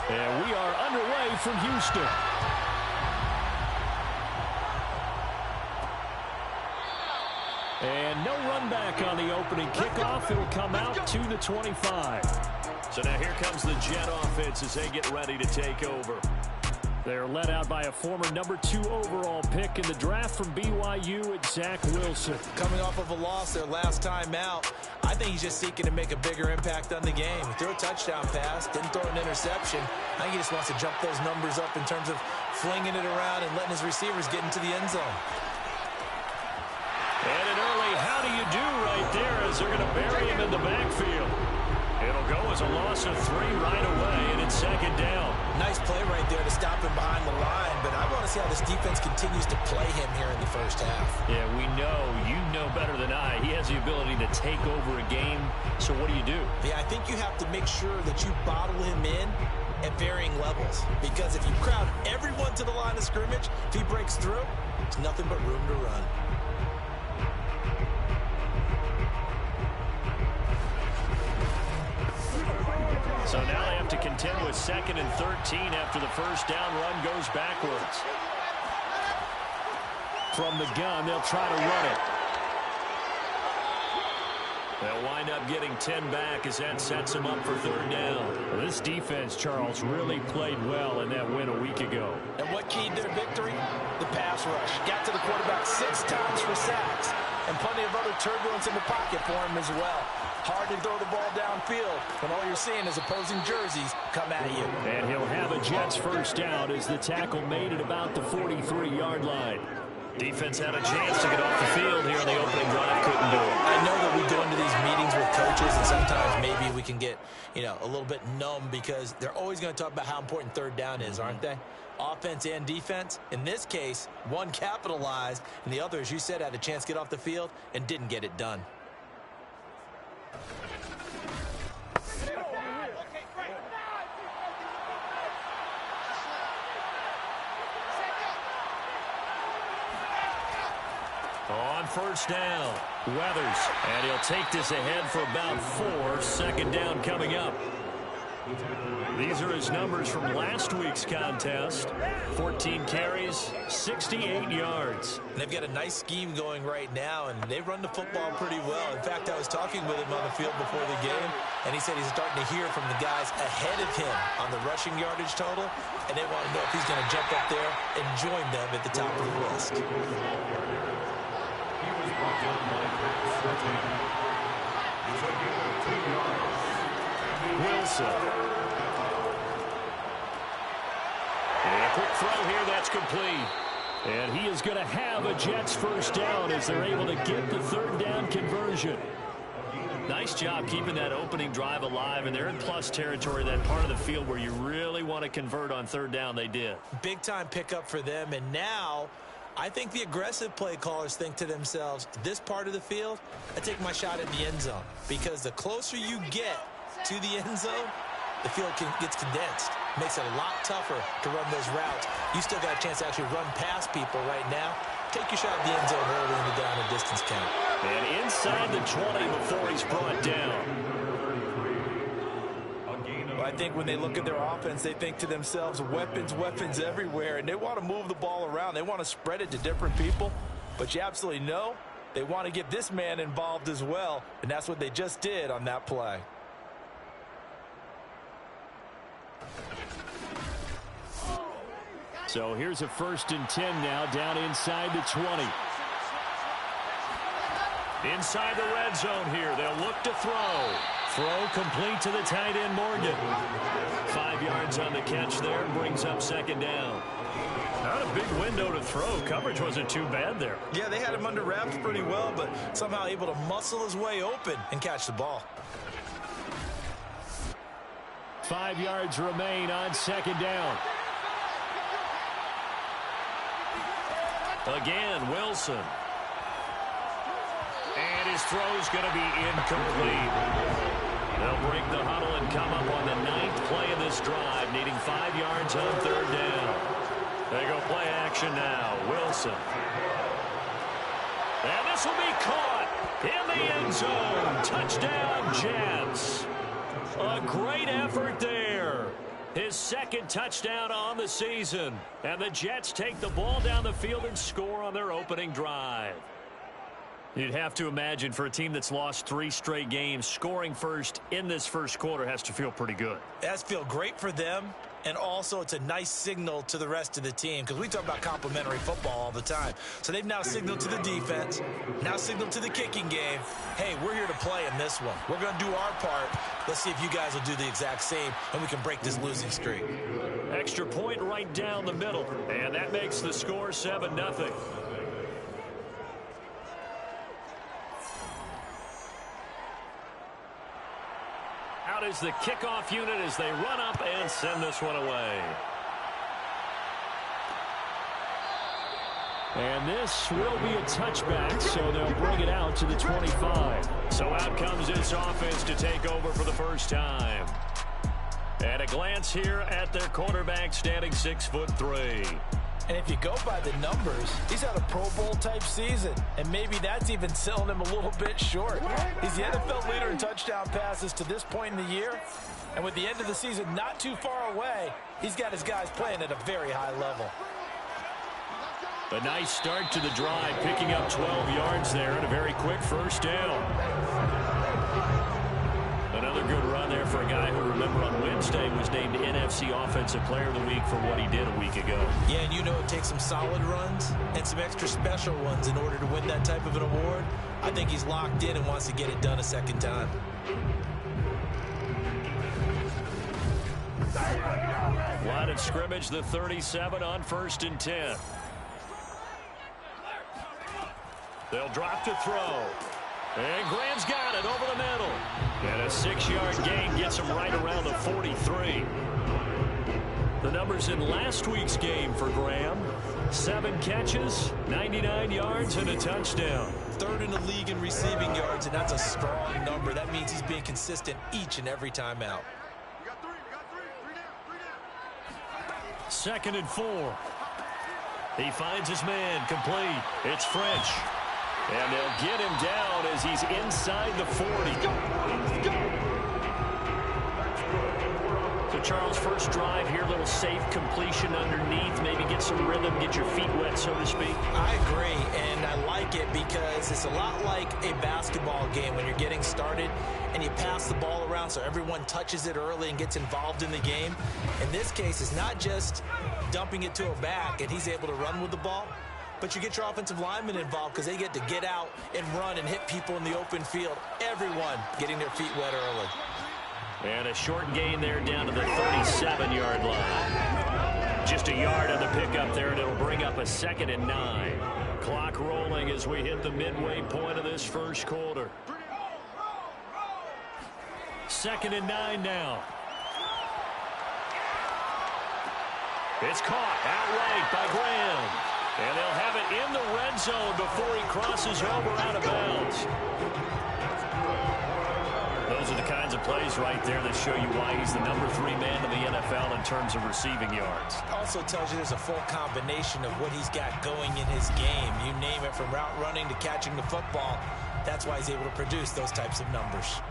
And we are underway from Houston. And no run back on the opening kickoff. It'll come out to the 25. So now here comes the Jet offense as they get ready to take over. They're led out by a former #2 overall pick in the draft from BYU at Zach Wilson. Coming off of a loss their last time out, I think he's just seeking to make a bigger impact on the game. He threw a touchdown pass, didn't throw an interception. I think he just wants to jump those numbers up in terms of flinging it around and letting his receivers get into the end zone. And an early how do you do right there as they're going to bury him in the backfield. It'll go as a loss of 3 right away, and it's second down. Nice play right there to stop him behind the line, but I want to see how this defense continues to play him here in the first half. Yeah, we know, you know better than I, he has the ability to take over a game, so what do you do? Yeah, I think you have to make sure that you bottle him in at varying levels, because if you crowd everyone to the line of scrimmage, if he breaks through, there's nothing but room to run. So now they have to contend with 2nd and 13 after the first down run goes backwards. From the gun, they'll try to run it. They'll wind up getting 10 back as that sets them up for 3rd down. Well, this defense, Charles, really played well in that win a week ago. And what keyed their victory? The pass rush. Got to the quarterback 6 times for sacks, and plenty of other turbulence in the pocket for him as well. Hard to throw the ball downfield when all you're seeing is opposing jerseys come at you. And he'll have a Jets first down as the tackle made at about the 43-yard line. Defense had a chance to get off the field here in the opening drive. Couldn't do it. I know that we go into these meetings with coaches, and sometimes maybe we can get, a little bit numb because they're always going to talk about how important 3rd down is, aren't they? Offense and defense. In this case, one capitalized, and the other, as you said, had a chance to get off the field and didn't get it done. On first down, Weathers, and he'll take this ahead for about 4. 2nd down coming up. These are his numbers from last week's contest. 14 carries, 68 yards. And they've got a nice scheme going right now, and they run the football pretty well. In fact, I was talking with him on the field before the game, and he said he's starting to hear from the guys ahead of him on the rushing yardage total, and they want to know if he's going to jump up there and join them at the top of the list. Wilson. And a quick throw here, that's complete. And he is going to have a Jets first down as they're able to get the 3rd down conversion. Nice job keeping that opening drive alive, and they're in plus territory, that part of the field where you really want to convert on 3rd down. They did. Big time pickup for them, and now I think the aggressive play callers think to themselves, this part of the field, I take my shot at the end zone, because the closer you get to the end zone, the field gets condensed. Makes it a lot tougher to run those routes. You still got a chance to actually run past people right now. Take your shot at the end zone early in the down and distance count. And inside the 20 before he's brought down. Well, I think when they look at their offense, they think to themselves, weapons, weapons everywhere, and they want to move the ball around. They want to spread it to different people, but you absolutely know they want to get this man involved as well, and that's what they just did on that play. So here's a 1st and 10 now, down inside the 20. Inside the red zone here, they'll look to throw. Throw complete to the tight end, Morgan. 5 yards on the catch there, brings up 2nd down. Not a big window to throw. Coverage wasn't too bad there. Yeah, they had him under wraps pretty well, but somehow able to muscle his way open and catch the ball. 5 yards remain on 2nd down. Again, Wilson. And his throw's going to be incomplete. They'll break the huddle and come up on the 9th play of this drive, needing 5 yards on 3rd down. They go play action now. Wilson. And this will be caught in the end zone. Touchdown, Jets. A great effort there. His second touchdown on the season. And the Jets take the ball down the field and score on their opening drive. You'd have to imagine for a team that's lost 3 straight games, scoring first in this first quarter has to feel pretty good. It has to feel great for them, and also it's a nice signal to the rest of the team because we talk about complimentary football all the time. So they've now signaled to the defense, now signaled to the kicking game, hey, we're here to play in this one. We're going to do our part. Let's see if you guys will do the exact same, and we can break this losing streak. Extra point right down the middle, and that makes the score 7-0. Out is the kickoff unit as they run up and send this one away. And this will be a touchback, so they'll bring it out to the 25. So out comes this offense to take over for the first time. And a glance here at their quarterback standing 6'3". And if you go by the numbers, he's had a Pro Bowl type season. And maybe that's even selling him a little bit short. He's the NFL leader in touchdown passes to this point in the year. And with the end of the season not too far away, he's got his guys playing at a very high level. A nice start to the drive, picking up 12 yards there and a very quick first down. Another good run there for a guy who, remember, on Wednesday was named NFC Offensive Player of the Week for what he did a week ago. Yeah, and you know it takes some solid runs and some extra special ones in order to win that type of an award. I think he's locked in and wants to get it done a second time. Line of scrimmage, the 37 on 1st and 10. They'll drop to throw. And Graham's got it over the middle. And a 6-yard gain gets him right around the 43. The numbers in last week's game for Graham: 7 catches, 99 yards, and a touchdown. 3rd in the league in receiving yards, and that's a strong number. That means he's being consistent each and every time out. 2nd and 4. He finds his man, complete. It's French. And they'll get him down as he's inside the 40. So, Charles, first drive here, little safe completion underneath. Maybe get some rhythm, get your feet wet, so to speak. I agree, and I like it because it's a lot like a basketball game when you're getting started and you pass the ball around so everyone touches it early and gets involved in the game. In this case, it's not just dumping it to a back and he's able to run with the ball, but you get your offensive linemen involved because they get to get out and run and hit people in the open field. Everyone getting their feet wet early. And a short gain there down to the 37-yard line. Just a yard on the pickup there, and it'll bring up a 2nd and 9. Clock rolling as we hit the midway point of this first quarter. 2nd and 9 now. It's caught outright by Graham. And they'll have it in the red zone before he crosses over out of bounds. Those are the kinds of plays right there that show you why he's the number 3 man in the NFL in terms of receiving yards. Also tells you there's a full combination of what he's got going in his game. You name it, from route running to catching the football. That's why he's able to produce those types of numbers.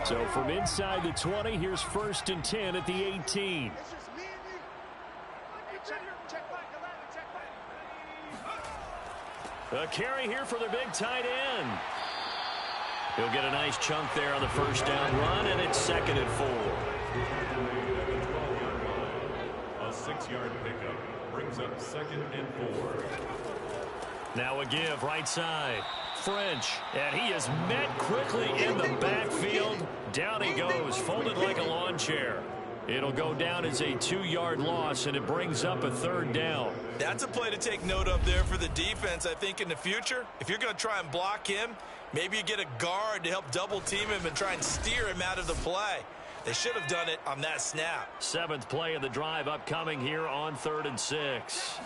So from inside the 20, here's 1st and 10 at the 18. A carry here for the big tight end. He'll get a nice chunk there on the first down run, and it's 2nd and 4. A 6-yard pickup brings up 2nd and 4. Now a give right side. French, and he is met quickly in the backfield. Down he goes, folded like a lawn chair. It'll go down as a 2-yard loss, and it brings up a 3rd down. That's a play to take note of there for the defense, I think, in the future. If you're going to try and block him, maybe you get a guard to help double team him and try and steer him out of the play. They should have done it on that snap. 7th play of the drive upcoming here on 3rd and 6.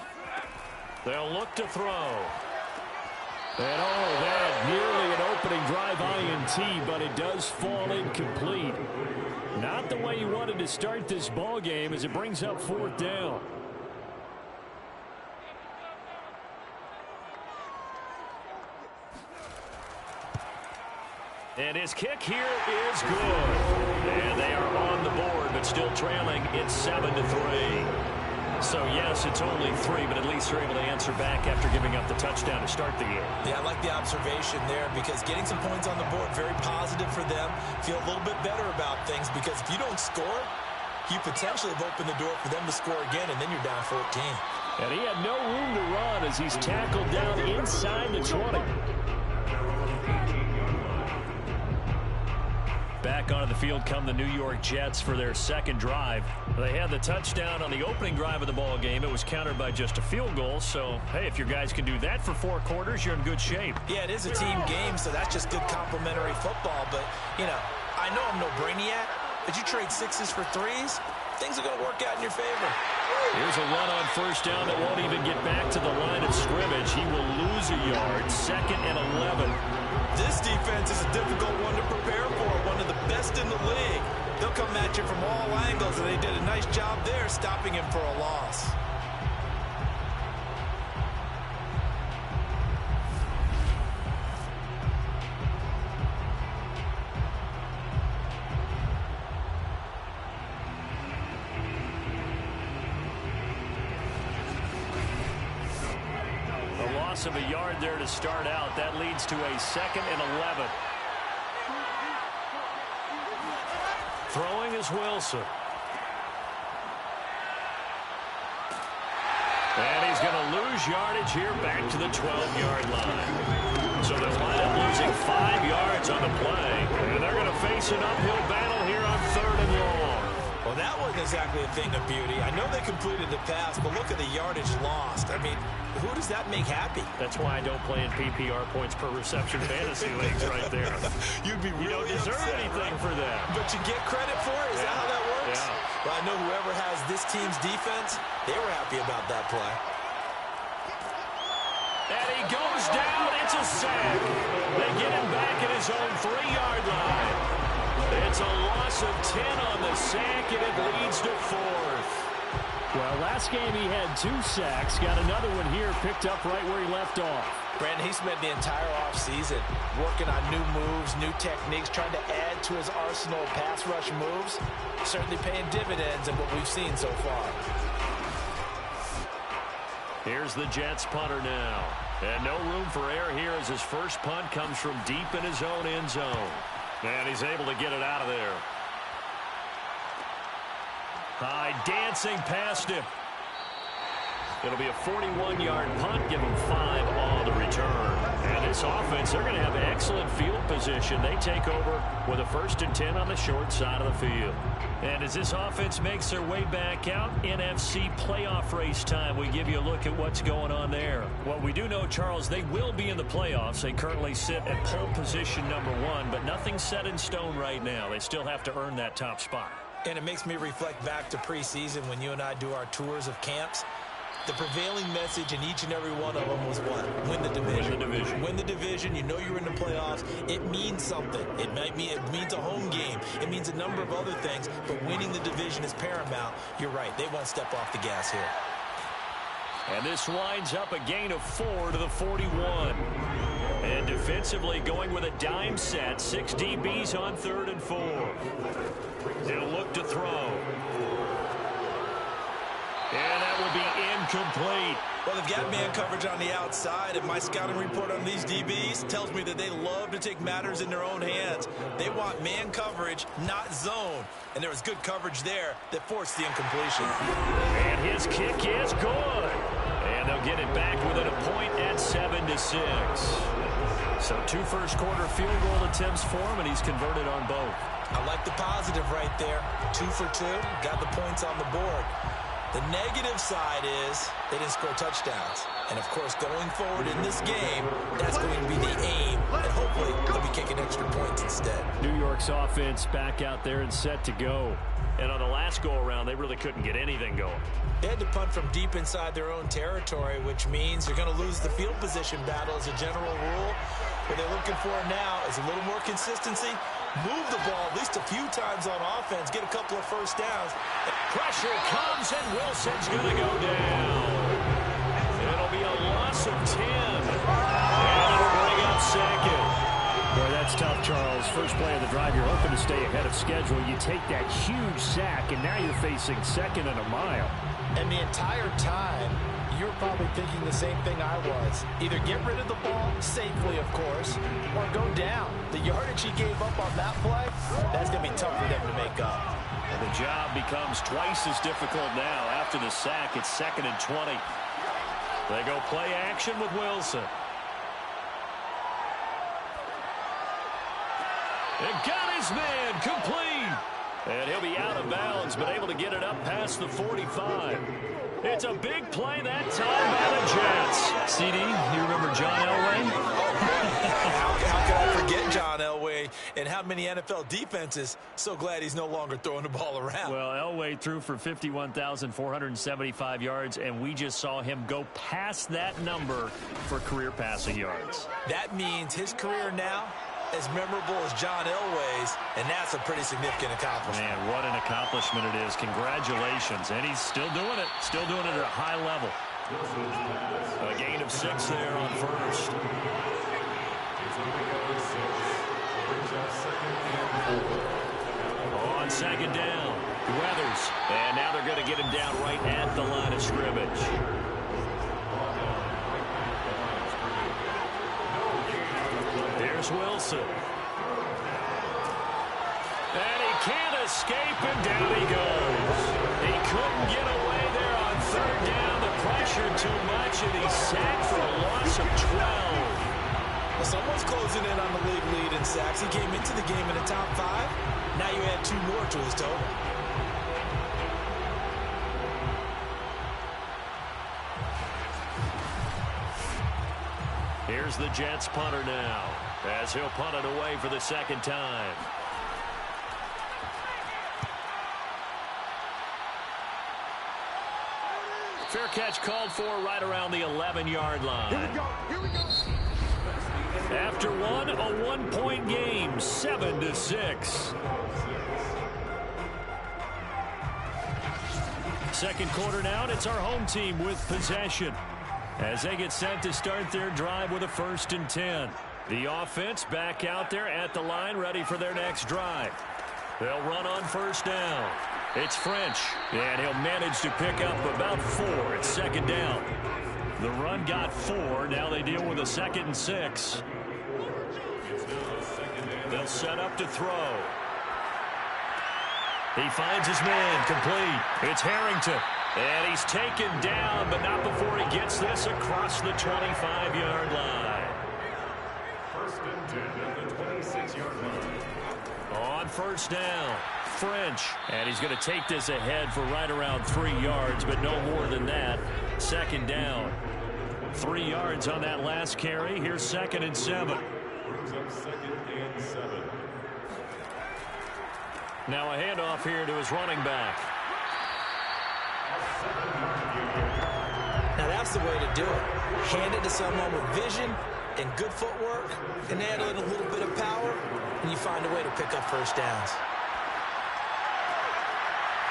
They'll look to throw. And oh, that nearly an opening drive INT, but it does fall incomplete. Not the way you wanted to start this ball game as it brings up 4th down. And his kick here is good. And they are on the board, but still trailing. It's 7-3. So, yes, it's only 3, but at least they're able to answer back after giving up the touchdown to start the game. Yeah, I like the observation there because getting some points on the board, very positive for them. Feel a little bit better about things because if you don't score, you potentially have opened the door for them to score again, and then you're down 14. And he had no room to run as he's tackled down inside the 20. Back onto the field come the New York Jets for their second drive. They had the touchdown on the opening drive of the ball game. It was countered by just a field goal. So, hey, if your guys can do that for 4 quarters, you're in good shape. Yeah, it is a team game, so that's just good complimentary football. But, you know, I know I'm no brainiac, but you trade 6s for 3s, things are going to work out in your favor. Here's a run on first down that won't even get back to the line of scrimmage. He will lose a yard, 2nd and 11. This defense is a difficult one to prepare for, one of the best in the league. They'll come at you from all angles, and they did a nice job there stopping him for a loss. Of a yard there to start out. That leads to a 2nd and 11. Throwing is Wilson. And he's going to lose yardage here back to the 12-yard line. So they'll wind up losing 5 yards on the play. And they're going to face an uphill battle here on 3rd and long. Well, that wasn't exactly a thing of beauty. I know they completed the pass, but look at the yardage lost. I mean, who does that make happy? That's why I don't play in PPR points per reception fantasy leagues right there. You'd be really You don't deserve upset, anything right? for that. But you get credit for it? Is that how that works? Yeah. Well, I know whoever has this team's defense, they were happy about that play. And he goes down. It's a sack. They get him back at his own 3-yard line. It's a loss of 10 on the sack, and it leads to 4th. Well, last game he had 2 sacks. Got another one here picked up right where he left off. Brandon, he spent the entire offseason working on new moves, new techniques, trying to add to his arsenal of pass rush moves. Certainly paying dividends in what we've seen so far. Here's the Jets punter now. And no room for error here as his first punt comes from deep in his own end zone. And he's able to get it out of there. High dancing past him. It'll be a 41-yard punt. Give him 5 on the return. And this offense, they're going to have excellent field position. They take over with a 1st and 10 on the short side of the field. And as this offense makes their way back out, NFC playoff race time, we give you a look at what's going on there. Well, we do know, Charles, they will be in the playoffs. They currently sit at pole position number 1, but nothing's set in stone right now. They still have to earn that top spot. And it makes me reflect back to preseason when you and I do our tours of camps. The prevailing message in each and every one of them was what? Win the division. Win the division. Win the division. You know you're in the playoffs. It means something. It means a home game. It means a number of other things, but winning the division is paramount. You're right. They won't step off the gas here. And this winds up a gain of 4 to the 41. And defensively going with a dime set. 6 DBs on 3rd and 4. They'll look to throw. And that will be incomplete. Well, they've got man coverage on the outside, and my scouting report on these DBs tells me that they love to take matters in their own hands. They want man coverage, not zone. And there was good coverage there that forced the incompletion. And his kick is good. And they'll get it back within a point at 7-6. So 2 first-quarter field goal attempts for him, and he's converted on both. I like the positive right there. 2 for 2, got the points on the board. The negative side is they didn't score touchdowns. And, of course, going forward in this game, that's going to be the aim. And hopefully they'll be kicking extra points instead. New York's offense back out there and set to go. And on the last go-around, they really couldn't get anything going. They had to punt from deep inside their own territory, which means you're going to lose the field position battle as a general rule. What they're looking for now is a little more consistency. Move the ball at least a few times on offense. Get a couple of first downs. Pressure comes, and Wilson's going to go down. It'll be a loss of 10. And it'll bring up 2nd. Boy, that's tough, Charles. first play of the drive, you're hoping to stay ahead of schedule. You take that huge sack, and now you're facing 2nd and a mile. And the entire time, you're probably thinking the same thing I was. Either get rid of the ball, safely, of course, or go down. The yardage he gave up on that play, that's going to be tough for them to make up. And the job becomes twice as difficult now. After the sack, it's 2nd and 20. They go play action with Wilson. And got his man complete. And he'll be out of bounds, but able to get it up past the 45. It's a big play that time by the Jets. CD, you remember John Elway? How could I forget John Elway and how many NFL defenses? So glad he's no longer throwing the ball around. Well, Elway threw for 51,475 yards, and we just saw him go past that number for career passing yards. That means his career now as memorable as John Elway's, and that's a pretty significant accomplishment. Man, what an accomplishment it is. Congratulations. And he's still doing it. Still doing it at a high level. A gain of 6 there on first. On 2nd down, Weathers. And now they're going to get him down right at the line of scrimmage. Here's Wilson. And he can't escape, and down he goes. He couldn't get away there on 3rd down. The pressure too much, and he's sacked for a loss of 12. Well, someone's closing in on the league lead in sacks. He came into the game in the top 5. Now you add 2 more to his total. Here's the Jets punter now, as he'll punt it away for the 2nd time. Fair catch called for right around the 11-yard line. Here we go. Here we go. After one, a 1-point game, 7-6. Second quarter now, and it's our home team with possession, as they get set to start their drive with a 1st and 10. The offense back out there at the line, ready for their next drive. They'll run on 1st down. It's French, and he'll manage to pick up about 4 at 2nd down. The run got 4. Now they deal with a 2nd and 6. They'll set up to throw. He finds his man complete. It's Harrington. And he's taken down, but not before he gets this across the 25-yard line. 1st and 10 at the 26-yard line. On 1st down, French. And he's going to take this ahead for right around 3 yards, but no more than that. 2nd down. 3 yards on that last carry. Here's 2nd and 7. Brings up 2nd and 7. Now a handoff here to his running back. Now that's the way to do it. Hand it to someone with vision and good footwork, and add in a little bit of power, and you find a way to pick up 1st downs.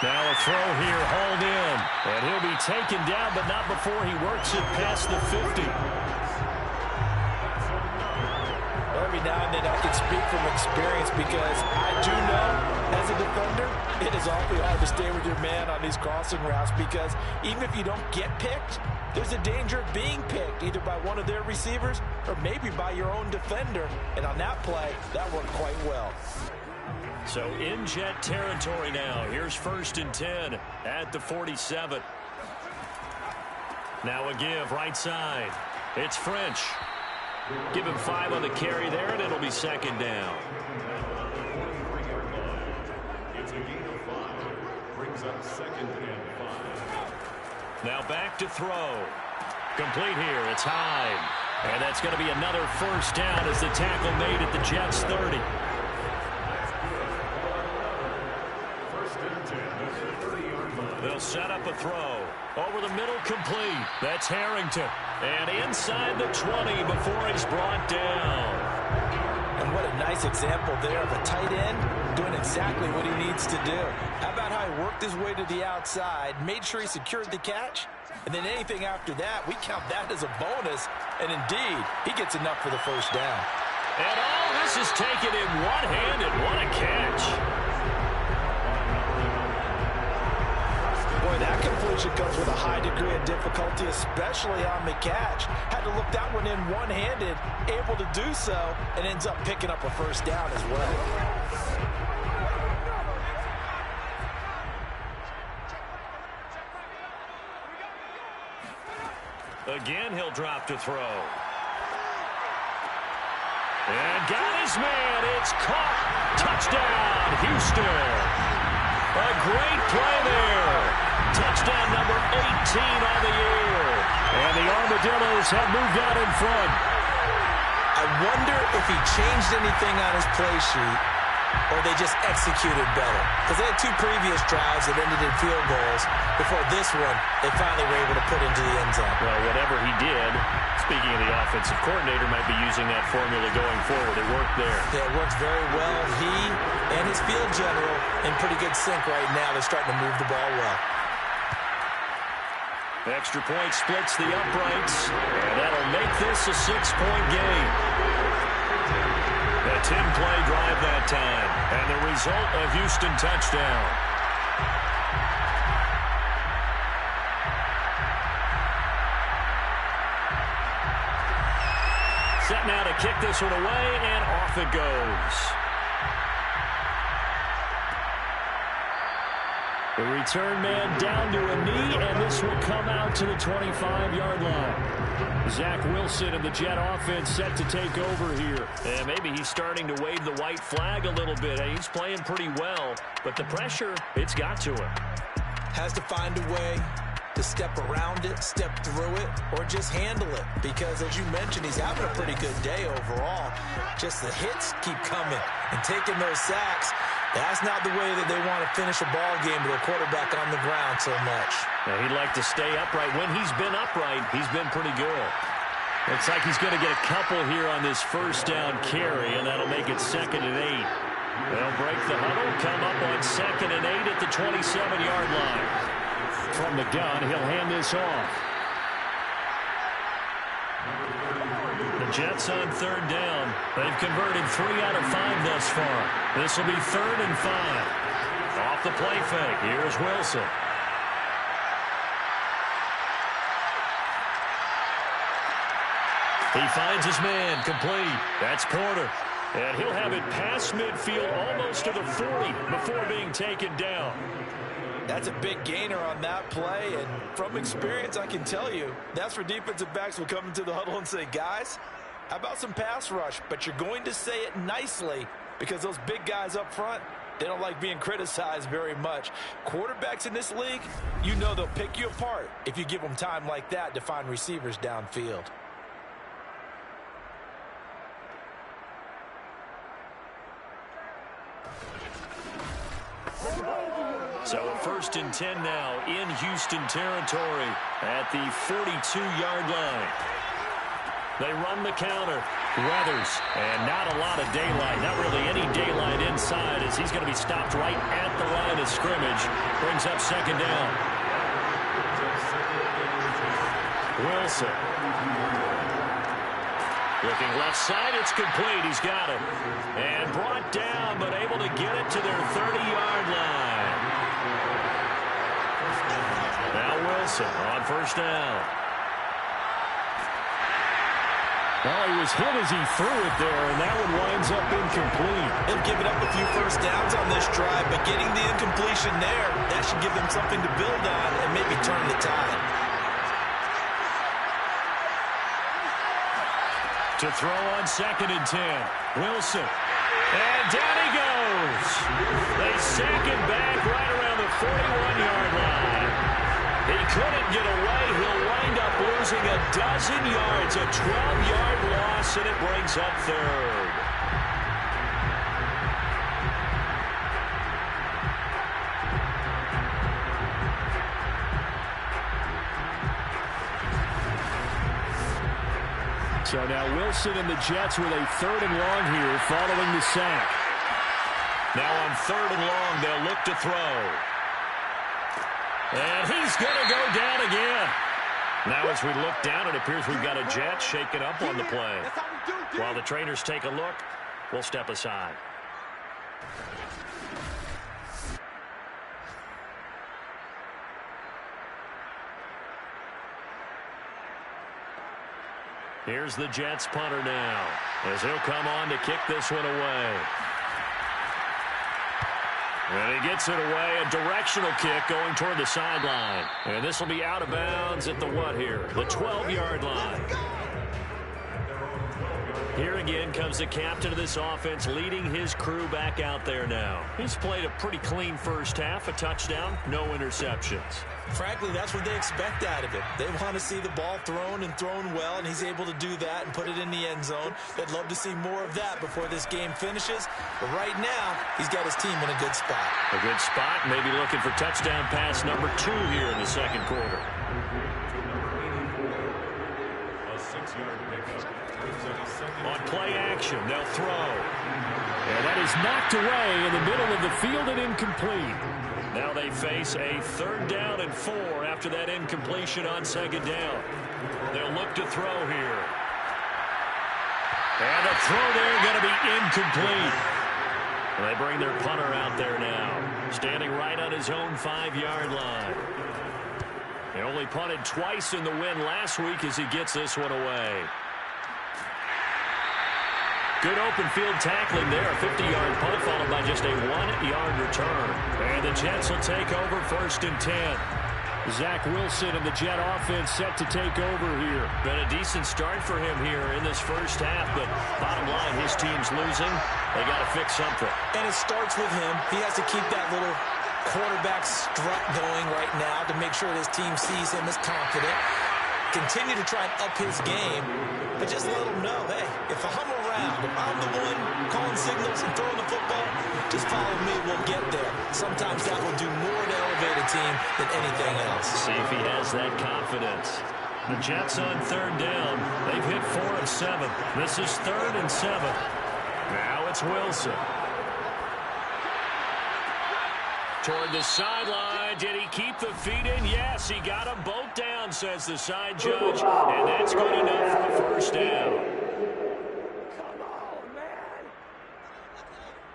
Now a throw here, hauled in. And he'll be taken down, but not before he works it past the 50. Every now and then I can speak from experience, because I do know, as a defender, it is awfully hard to stay with your man on these crossing routes, because even if you don't get picked, there's a danger of being picked, either by one of their receivers or maybe by your own defender. And on that play, that worked quite well. So in Jet territory now. Here's 1st and 10 at the 47. Now a give right side. It's French. Give him 5 on the carry there, and it'll be 2nd down. It's a gain of 5. Brings up 2nd and 5. Now back to throw. Complete here. It's Hyde. And that's going to be another 1st down as the tackle made at the Jets 30. 1st and 10 at the 30-yard line. They'll set up a throw. Over the middle, complete. That's Harrington. And inside the 20 before he's brought down. And what a nice example there of a tight end doing exactly what he needs to do. How about how he worked his way to the outside, made sure he secured the catch, and then anything after that, we count that as a bonus. And indeed, he gets enough for the 1st down. And all this This is taken in one-handed. What a catch. Boy, that completion comes with a high degree of difficulty, especially on the catch. Had to look that one in one-handed, able to do so, and ends up picking up a first down as well. Again, he'll drop to throw. And got his man. It's caught. Touchdown, Houston. A great play there. Touchdown number 18 on the year. And the Armadillos have moved out in front. I wonder if he changed anything on his play sheet or they just executed better. Because they had two previous drives that ended in field goals. Before this one, they finally were able to put into the end zone. Well, whatever he did, speaking of the offensive coordinator, might be using that formula going forward. It worked there. Yeah, it works very well. He and his field general in pretty good sync right now. They're starting to move the ball well. Extra point splits the uprights, and that'll make this a 6-point game. A 10-play drive that time, and the result, a Houston touchdown. Set now to kick this one away, and off it goes. The return man down to a knee, and this will come out to the 25-yard line. Zach Wilson and the Jet offense set to take over here. And maybe he's starting to wave the white flag a little bit. He's playing pretty well, but the pressure, it's got to him. Has to find a way to step around it, step through it, or just handle it. Because, as you mentioned, he's having a pretty good day overall. Just the hits keep coming and taking those sacks. That's not the way that they want to finish a ball game with a quarterback on the ground so much. Now, he'd like to stay upright. When he's been upright, he's been pretty good. Looks like he's going to get a couple here on this first down carry, and that'll make it 2nd and 8. They'll break the huddle, come up on 2nd and 8 at the 27-yard line. From the gun, he'll hand this off. The Jets on 3rd down. They've converted 3 out of 5 thus far. This will be 3rd and 5. Off the play fake. Here's Wilson. He finds his man complete. That's Porter. And he'll have it past midfield almost to the 40 before being taken down. That's a big gainer on that play, and from experience, I can tell you, that's where defensive backs will come into the huddle and say, guys, how about some pass rush? But you're going to say it nicely because those big guys up front, they don't like being criticized very much. Quarterbacks in this league, you know they'll pick you apart if you give them time like that to find receivers downfield. So a 1st and 10 now in Houston territory at the 42-yard line. They run the counter. Weathers, and not a lot of daylight. Not really any daylight inside as he's going to be stopped right at the line of scrimmage. Brings up 2nd down. Wilson. Looking left side, it's complete. He's got it. And brought down, but able to get it to their 30-yard line. Now Wilson on 1st down. Well, he was hit as he threw it there, and that one winds up incomplete. They've given up a few first downs on this drive, but getting the incompletion there, that should give them something to build on and maybe turn the tide. To throw on 2nd and 10. Wilson. And down he goes. They sack him back right around the 41-yard line. He couldn't get away. He'll wind up losing a dozen yards. A 12-yard loss, and it brings up 3rd. So now Wilson and the Jets with a 3rd and long here following the sack. Now on 3rd and long, they'll look to throw. And he's going to go down again. Now as we look down, it appears we've got a Jet shaken up on the play. While the trainers take a look, will step aside. Here's the Jets punter now, as he'll come on to kick this one away. And he gets it away, a directional kick going toward the sideline. And this will be out of bounds at the what here? The 12-yard line. Here again comes the captain of this offense, leading his crew back out there now. He's played a pretty clean first half, a touchdown, no interceptions. Frankly, that's what they expect out of him. They want to see the ball thrown and thrown well, and he's able to do that and put it in the end zone. They'd love to see more of that before this game finishes. But right now, he's got his team in a good spot. A good spot, maybe looking for touchdown pass number 2 here in the second quarter. A 6-yard pickup. On play action, they'll throw. And that is knocked away in the middle of the field and incomplete. Now they face a 3rd down and 4 after that incompletion on 2nd down. They'll look to throw here. And the throw there going to be incomplete. And they bring their punter out there now, standing right on his own 5-yard line. He only punted twice in the win last week as he gets this one away. Good open field tackling there. A 50-yard punt followed by just a 1-yard return. And the Jets will take over 1st and 10. Zach Wilson and the Jet offense set to take over here. Been a decent start for him here in this first half, but bottom line, his team's losing. They got to fix something. And it starts with him. He has to keep that little quarterback strut going right now to make sure his team sees him as confident. Continue to try and up his game, but just let him know, hey, if I'm around, if I'm the one calling signals and throwing the football, just follow me, we'll get there. Sometimes that will do more to elevate a team than anything else. See if he has that confidence. The Jets on 3rd down. They've hit 4 of 7. This is 3rd and 7. Now it's Wilson. Toward the sideline. Did he keep the feet in? Yes, he got them both down, says the side judge. And that's good enough for a 1st down. Come on, man.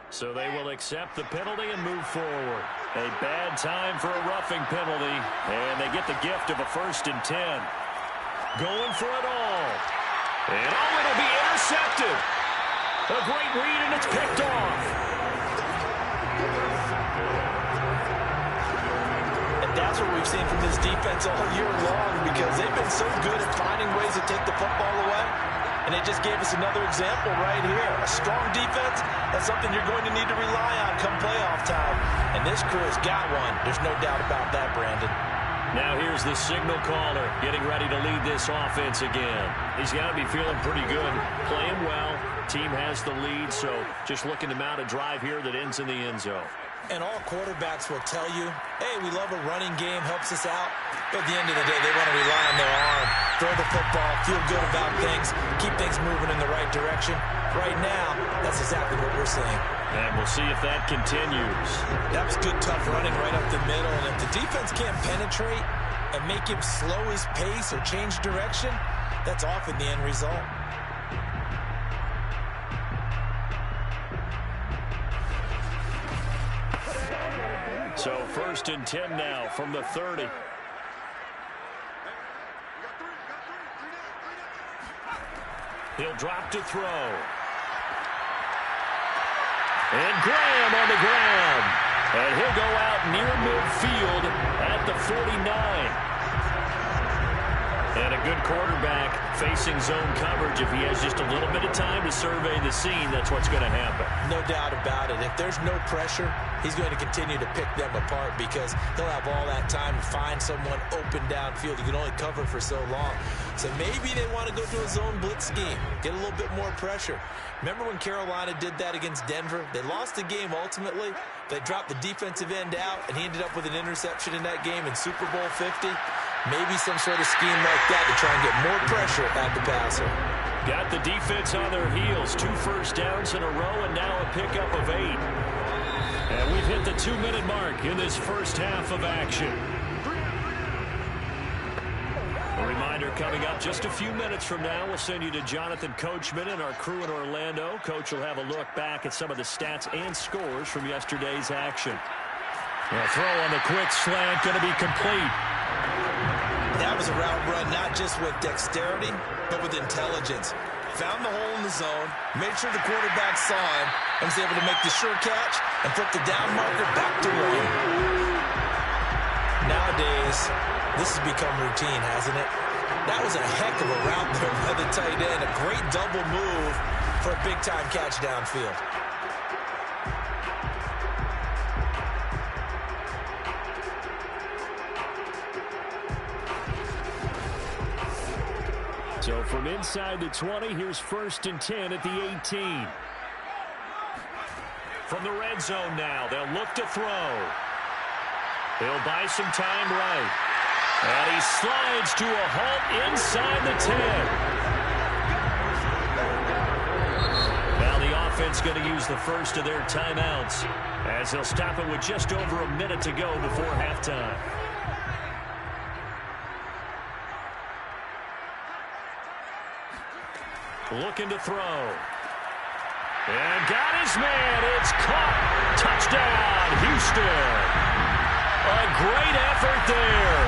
So they will accept the penalty and move forward. A bad time for a roughing penalty. And they get the gift of a 1st and 10. Going for it all. And it'll be intercepted. A great read, and it's picked off. That's what we've seen from this defense all year long, because they've been so good at finding ways to take the football away. And they just gave us another example right here. A strong defense, that's something you're going to need to rely on come playoff time. And this crew has got one. There's no doubt about that, Brandon. Now here's the signal caller getting ready to lead this offense again. He's got to be feeling pretty good, playing well. Team has the lead, so just looking to mount a drive here that ends in the end zone. And all quarterbacks will tell you, hey, we love a running game, helps us out. But at the end of the day, they want to rely on their arm, throw the football, feel good about things, keep things moving in the right direction. Right now, that's exactly what we're seeing. And we'll see if that continues. That was good, tough running right up the middle. And if the defense can't penetrate and make him slow his pace or change direction, that's often the end result. So 1st and 10 now from the 30. He'll drop to throw. And Graham on the ground. And he'll go out near midfield at the 49. And a good quarterback facing zone coverage. If he has just a little bit of time to survey the scene, that's what's going to happen. No doubt about it. If there's no pressure, he's going to continue to pick them apart, because he'll have all that time to find someone open downfield. He can only cover for so long. So maybe they want to go to a zone blitz scheme, get a little bit more pressure. Remember when Carolina did that against Denver? They lost the game ultimately. They dropped the defensive end out, and he ended up with an interception in that game in Super Bowl 50. Maybe some sort of scheme like that to try and get more pressure at the passer. Got the defense on their heels. 2 first downs in a row, and now a pickup of 8. And we've hit the 2-minute mark in this first half of action. Reminder coming up just a few minutes from now. We'll send you to Jonathan Coachman and our crew in Orlando. Coach will have a look back at some of the stats and scores from yesterday's action. A throw on the quick slant, going to be complete. That was a route run not just with dexterity, but with intelligence. Found the hole in the zone, made sure the quarterback saw him, and was able to make the sure catch and flip the down marker back to one. Nowadays, this has become routine, hasn't it? That was a heck of a route there by the tight end. A great double move for a big-time catch downfield. So from inside the 20, here's 1st and 10 at the 18. From the red zone now, they'll look to throw. He'll buy some time right. And he slides to a halt inside the 10. Now the offense going to use the first of their timeouts as they'll stop it with just over a minute to go before halftime. Looking to throw. And got his man. It's caught. Touchdown, Houston. A great effort there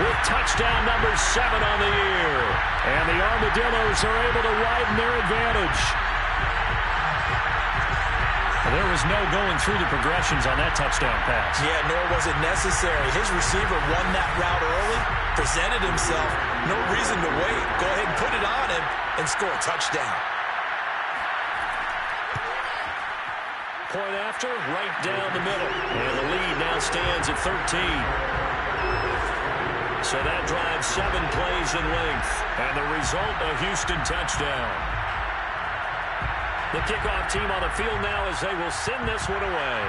with touchdown number 7 on the year. And the Armadillos are able to widen their advantage. There was no going through the progressions on that touchdown pass. Yeah, nor was it necessary. His receiver won that route early, presented himself. No reason to wait. Go ahead and put it on him and score a touchdown. Point after, right down the middle. And the lead now stands at 13. So that drives 7 plays in length. And the result, a Houston touchdown. The kickoff team on the field now as they will send this one away.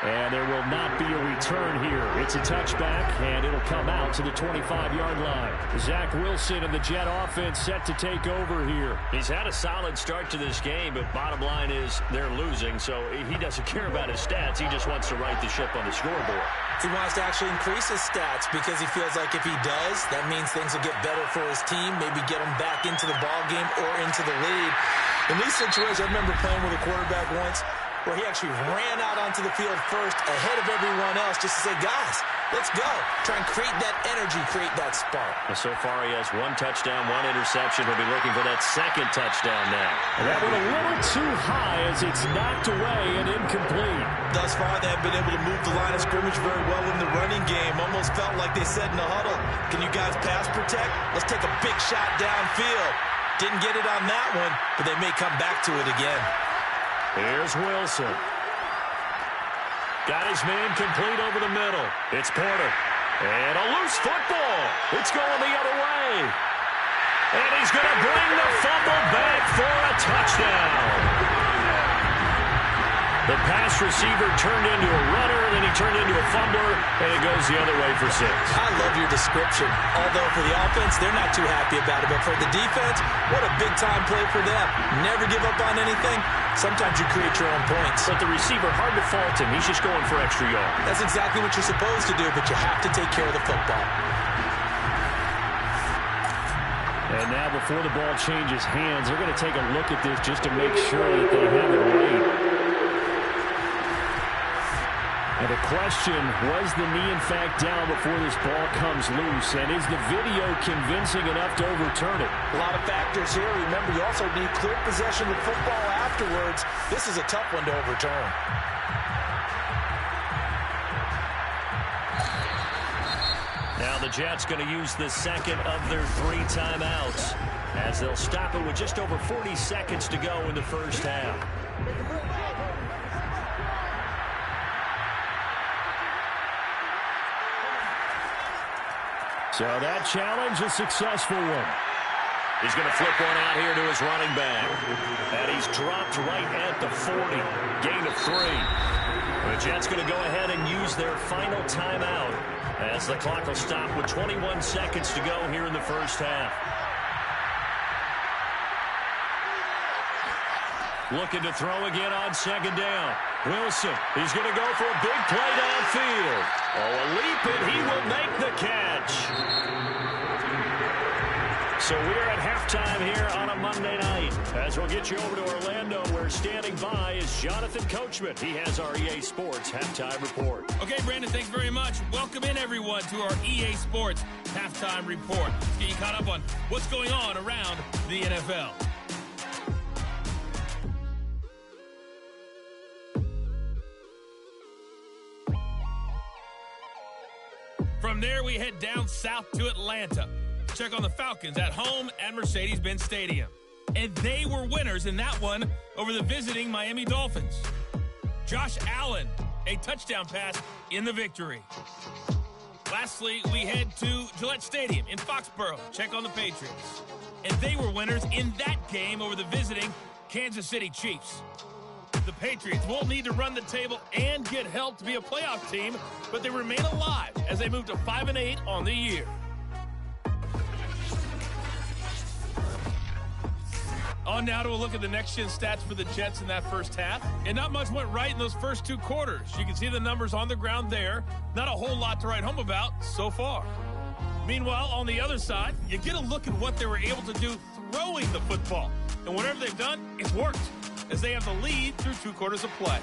And there will not be a return here. It's a touchback, and it'll come out to the 25-yard line. Zach Wilson and the Jet offense set to take over here. He's had a solid start to this game, but bottom line is they're losing, so he doesn't care about his stats. He just wants to right the ship on the scoreboard. He wants to actually increase his stats because he feels like if he does, that means things will get better for his team, maybe get him back into the ball game or into the lead. In these situations, I remember playing with a quarterback once where he actually ran out onto the field first ahead of everyone else just to say, guys, let's go. Try and create that energy, create that spark. Well, so far he has 1 touchdown, 1 interception. He'll be looking for that 2nd touchdown now. And that one a little too high as it's knocked away and incomplete. Thus far, they have been able to move the line of scrimmage very well in the running game. Almost felt like they said in the huddle, can you guys pass protect? Let's take a big shot downfield. Didn't get it on that one, but they may come back to it again. Here's Wilson. Got his man complete over the middle. It's Porter. And a loose football. It's going the other way. And he's going to bring the fumble back for a touchdown. The pass receiver turned into a runner, then he turned into a fumbler, and it goes the other way for 6. I love your description. Although for the offense, they're not too happy about it. But for the defense, what a big-time play for them. Never give up on anything. Sometimes you create your own points. But the receiver, hard to fault him. He's just going for extra yards. That's exactly what you're supposed to do, but you have to take care of the football. And now before the ball changes hands, they're going to take a look at this just to make sure that they have it right. And the question, was the knee in fact down before this ball comes loose? And is the video convincing enough to overturn it? A lot of factors here. Remember, you also need clear possession of football afterwards. This is a tough one to overturn. Now the Jets going to use the 2nd of their 3 timeouts as they'll stop it with just over 40 seconds to go in the first half. So that challenge, a successful one. He's going to flip one out here to his running back. And he's dropped right at the 40. Gain of 3. The Jets going to go ahead and use their final timeout as the clock will stop with 21 seconds to go here in the first half. Looking to throw again on 2nd down. Wilson, he's going to go for a big play downfield. Oh, a leap, and he will make the catch. So we're at halftime here on a Monday night. As we'll get you over to Orlando, where standing by is Jonathan Coachman. He has our EA Sports Halftime Report. Okay, Brandon, thanks very much. Welcome in, everyone, to our EA Sports Halftime Report. Let's get you caught up on what's going on around the NFL. From there, we head down south to Atlanta. Check on the Falcons at home at Mercedes-Benz Stadium. And they were winners in that one over the visiting Miami Dolphins. Josh Allen, a touchdown pass in the victory. Lastly, we head to Gillette Stadium in Foxborough. Check on the Patriots. And they were winners in that game over the visiting Kansas City Chiefs. The Patriots won't need to run the table and get help to be a playoff team, but they remain alive as they move to 5-8 on the year. On now to a look at the next-gen stats for the Jets in that first half. And not much went right in those first two quarters. You can see the numbers on the ground there. Not a whole lot to write home about so far. Meanwhile, on the other side, you get a look at what they were able to do throwing the football. And whatever they've done, it's worked, as they have the lead through 2 quarters of play.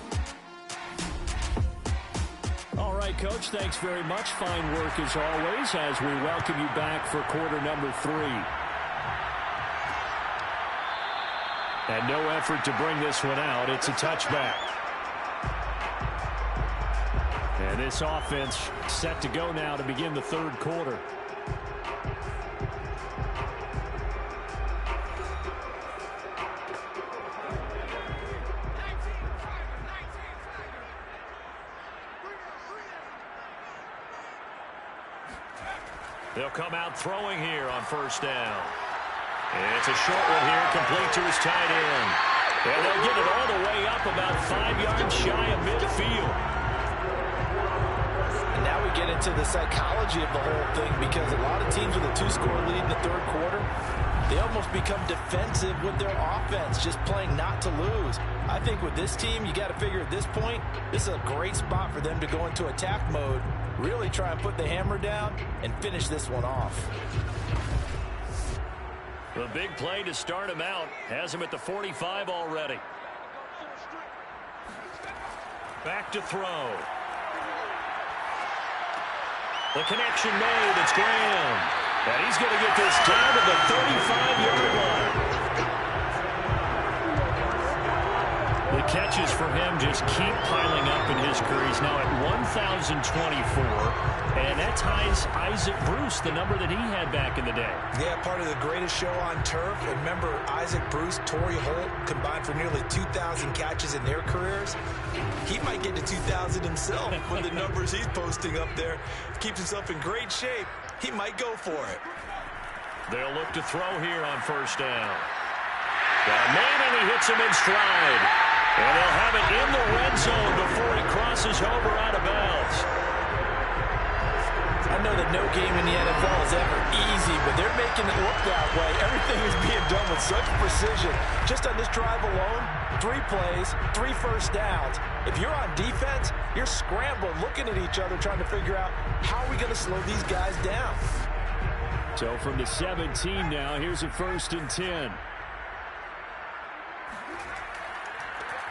All right, Coach, thanks very much. Fine work as always as we welcome you back for quarter number 3. And no effort to bring this one out. It's a touchback. And this offense set to go now to begin the third quarter. They'll come out throwing here on first down. It's a short one here, complete to his tight end. And they'll get it all the way up about 5 yards shy of midfield. And now we get into the psychology of the whole thing, because a lot of teams with a 2-score lead in the third quarter, they almost become defensive with their offense, just playing not to lose. I think with this team, you got to figure at this point, this is a great spot for them to go into attack mode, really try and put the hammer down and finish this one off. The big play to start him out has him at the 45 already. Back to throw. The connection made. It's Graham. And he's going to get this down to the 35-yard line. The catches for him just keep piling up in his career. He's now at 1,024, and that ties Isaac Bruce, the number that he had back in the day. Yeah, part of the greatest show on turf. And remember, Isaac Bruce, Torrey Holt combined for nearly 2,000 catches in their careers. He might get to 2,000 himself with the numbers he's posting up there. Keeps himself in great shape. He might go for it. They'll look to throw here on first down. Got a man, and he hits him in stride. And they'll have it in the red zone before it crosses over out of bounds. I know that no game in the NFL is ever easy, but they're making it look that way. Everything is being done with such precision. Just on this drive alone, 3 plays, 3 first downs. If you're on defense, you're scrambling, looking at each other, trying to figure out how are we going to slow these guys down. So from the 17 now, here's a 1st and 10.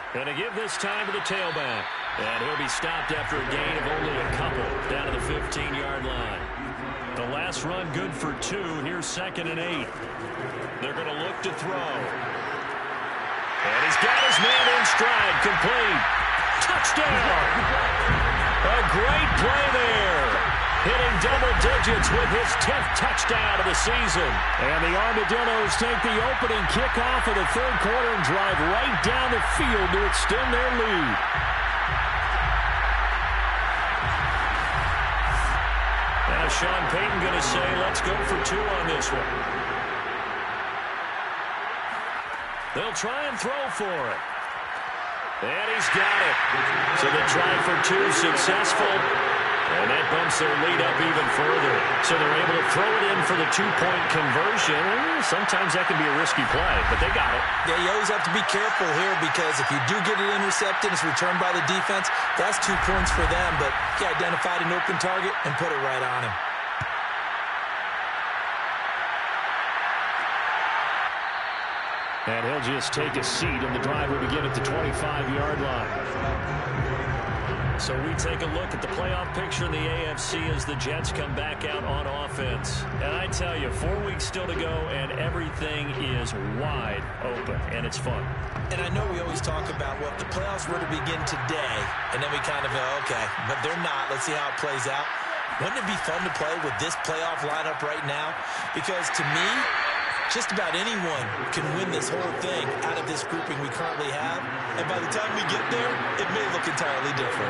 And to give this time to the tailback. And he'll be stopped after a gain of only a couple down to the 15-yard line. The last run good for 2. Here's 2nd and 8. They're going to look to throw. And he's got his man in stride. Complete. Touchdown. A great play there. Hitting double digits with his 10th touchdown of the season. And the Armadillos take the opening kickoff of the third quarter and drive right down the field to extend their lead. Now Sean Payton going to say, let's go for 2 on this one. They'll try and throw for it. And he's got it. So the try for 2 successful. And that bumps their lead up even further. So they're able to throw it in for the two-point conversion. Sometimes that can be a risky play, but they got it. Yeah, you always have to be careful here because if you do get it intercepted, it's returned by the defense, that's 2 points for them. But he identified an open target and put it right on him. And he'll just take a seat, and the drive will begin at the 25-yard line. So we take a look at the playoff picture in the AFC as the Jets come back out on offense. And I tell you, 4 weeks still to go, and everything is wide open, and it's fun. And I know we always talk about, well, if the playoffs were to begin today, and then we kind of go, okay, but they're not. Let's see how it plays out. Wouldn't it be fun to play with this playoff lineup right now? Because to me, just about anyone can win this whole thing out of this grouping we currently have. And by the time we get there, it may look entirely different.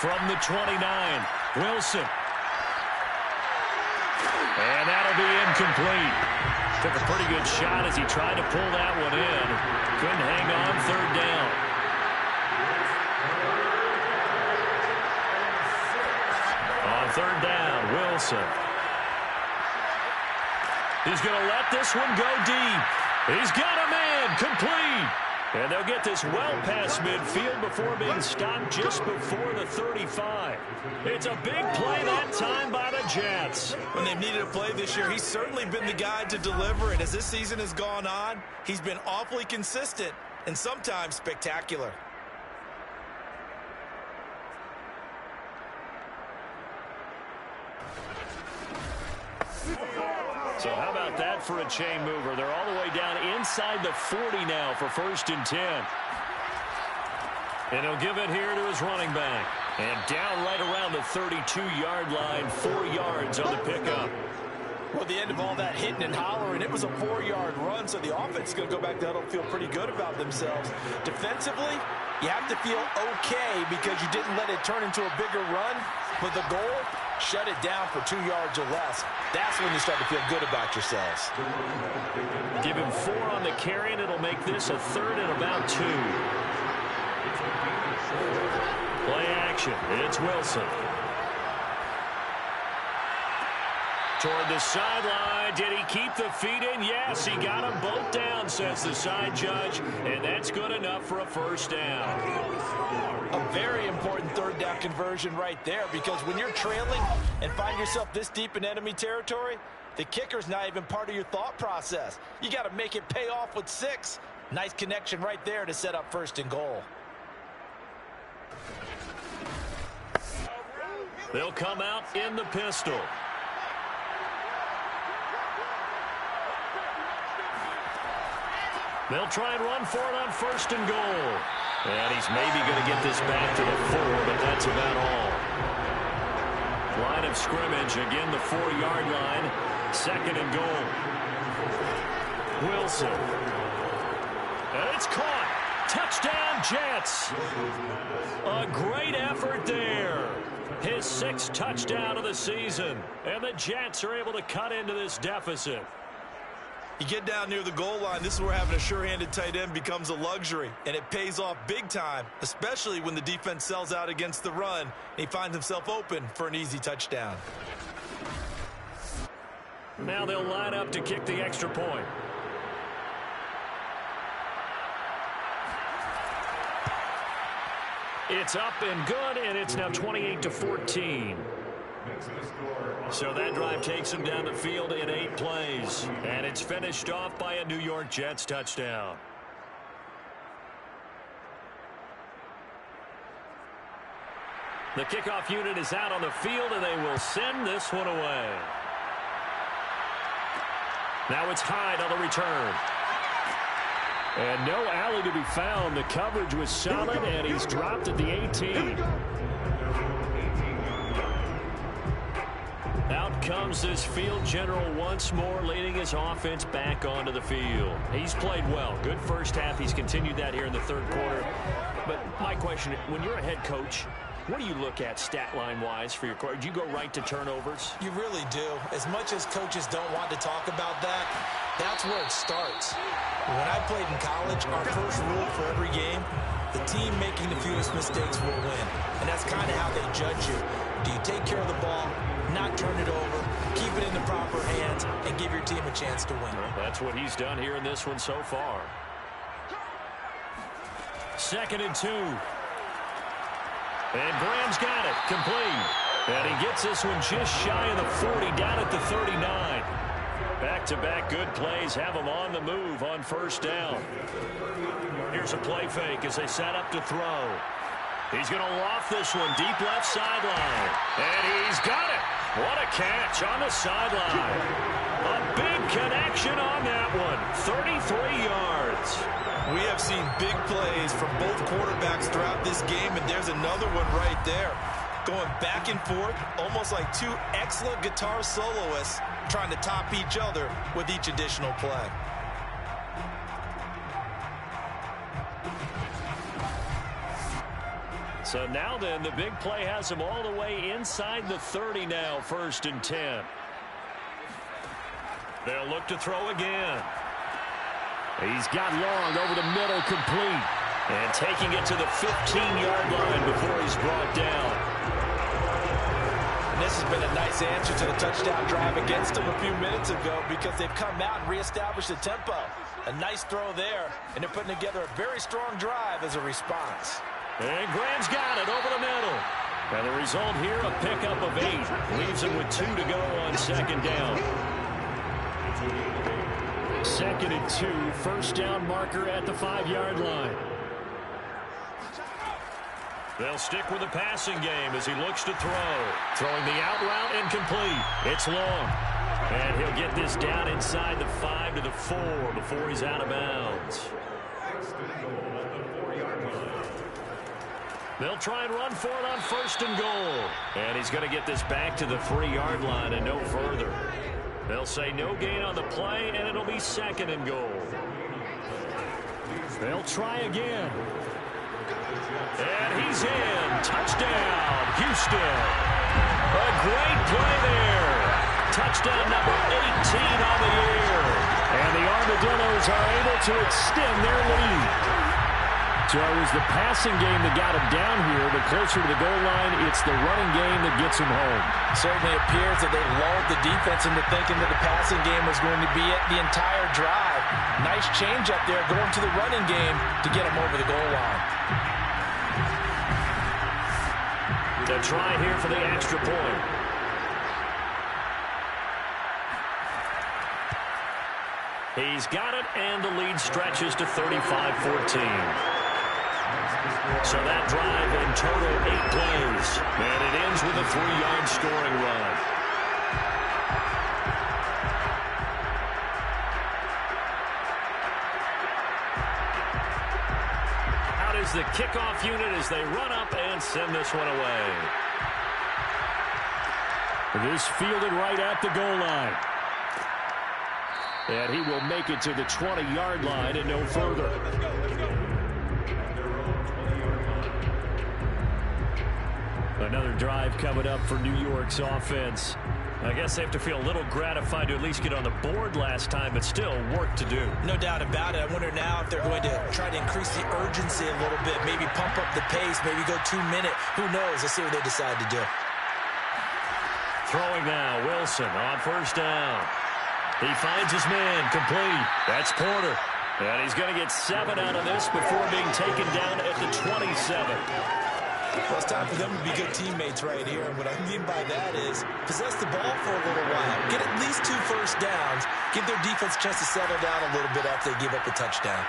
From the 29, Wilson. And that'll be incomplete. Took a pretty good shot as he tried to pull that one in. Couldn't hang on, third down. On third down, Wilson. He's going to let this one go deep. He's got a man, complete. And they'll get this well past midfield before being stopped just before the 35. It's a big play that time by the Jets. When they've needed a play this year, he's certainly been the guy to deliver. And as this season has gone on, he's been awfully consistent and sometimes spectacular. So how about that for a chain mover? They're all the way down inside the 40 now for 1st and 10. And he'll give it here to his running back. And down right around the 32-yard line, 4 yards on the pickup. Well, at the end of all that hitting and hollering, it was a 4-yard run, so the offense is going to go back to huddle and feel pretty good about themselves. Defensively, you have to feel okay because you didn't let it turn into a bigger run. But the goal, shut it down for 2 yards or less. That's when you start to feel good about yourselves. Give him 4 on the carry, and it'll make this a 3rd and about 2. Play action. It's Wilson. Toward the sideline. Did he keep the feet in? Yes, he got them both down, says the side judge. And that's good enough for a 1st down. A very important 3rd down conversion right there, because when you're trailing and find yourself this deep in enemy territory, the kicker's not even part of your thought process. You got to make it pay off with 6. Nice connection right there to set up 1st and goal. They'll come out in the pistol. They'll try and run for it on 1st and goal. And he's maybe going to get this back to the 4, but that's about all. Line of scrimmage, again the 4-yard line. 2nd and goal. Wilson. And it's caught. Touchdown, Jets. A great effort there. His 6th touchdown of the season. And the Jets are able to cut into this deficit. You get down near the goal line, this is where having a sure-handed tight end becomes a luxury, and it pays off big time, especially when the defense sells out against the run, and he finds himself open for an easy touchdown. Now they'll line up to kick the extra point. It's up and good, and it's now 28-14. So that drive takes him down the field in 8 plays. And it's finished off by a New York Jets touchdown. The kickoff unit is out on the field, and they will send this one away. Now it's Hyde on the return. And no alley to be found. The coverage was solid, and he's dropped at the 18. Out comes this field general once more, leading his offense back onto the field. He's played well. Good 1st half. He's continued that here in the 3rd quarter. But my question, when you're a head coach, What do you look at stat line-wise for your quarterback? Do you go right to turnovers? You really do. As much as coaches don't want to talk about that, that's where it starts. When I played in college, our first rule for every game, the team making the fewest mistakes will win. And that's kind of how they judge you. Do you take care of the ball, not turn it over, keep it in the proper hands, and give your team a chance to win? Well, that's what he's done here in this one so far. 2nd and 2. And Graham's got it. Complete. And he gets this one just shy of the 40, down at the 39. Back-to-back good plays have him on the move on 1st down. Here's a play fake as they set up to throw. He's going to loft this one deep left sideline. And he's got it. What a catch on the sideline. A big connection on that one. 33 yards. We have seen big plays from both quarterbacks throughout this game, and there's another one right there. Going back and forth, almost like two excellent guitar soloists trying to top each other with each additional play. So now then, the big play has him all the way inside the 30 now, 1st and 10. They'll look to throw again. He's got long over the middle, complete. And taking it to the 15-yard line before he's brought down. And this has been a nice answer to the touchdown drive against them a few minutes ago because they've come out and reestablished the tempo. A nice throw there, and they're putting together a very strong drive as a response. And Graham's got it over the middle. And the result here, a pickup of 8. Leaves him with 2 to go on 2nd down. 2nd and 2, 1st down marker at the 5-yard line. They'll stick with the passing game as he looks to throw. Throwing the out route and complete. It's long. And he'll get this down inside the 5 to the 4 before he's out of bounds. They'll try and run for it on 1st and goal. And he's going to get this back to the 3-yard line and no further. They'll say no gain on the play, and it'll be 2nd and goal. They'll try again. And he's in. Touchdown, Houston. A great play there. Touchdown number 18 on the year. And the Armadillos are able to extend their lead. So it was the passing game that got him down here, but closer to the goal line, it's the running game that gets him home. Certainly appears that they lulled the defense into thinking that the passing game was going to be it the entire drive. Nice change up there going to the running game to get him over the goal line. The try here for the extra point. He's got it, and the lead stretches to 35-14. So that drive in total 8 plays. And it ends with a 3-yard scoring run. Out is the kickoff unit as they run up and send this one away. This fielded right at the goal line. And he will make it to the 20-yard line and no further. Another drive coming up for New York's offense. I guess they have to feel a little gratified to at least get on the board last time, but still work to do. No doubt about it. I wonder now if they're going to try to increase the urgency a little bit, maybe pump up the pace, maybe go 2-minute. Who knows? Let's see what they decide to do. Throwing now, Wilson on 1st down. He finds his man, complete. That's Porter. And he's going to get 7 out of this before being taken down at the 27. Well, it's time for them to be good teammates right here. And what I mean by that is possess the ball for a little while. Get at least 2 first downs. Give their defense a chance to settle down a little bit after they give up the touchdown.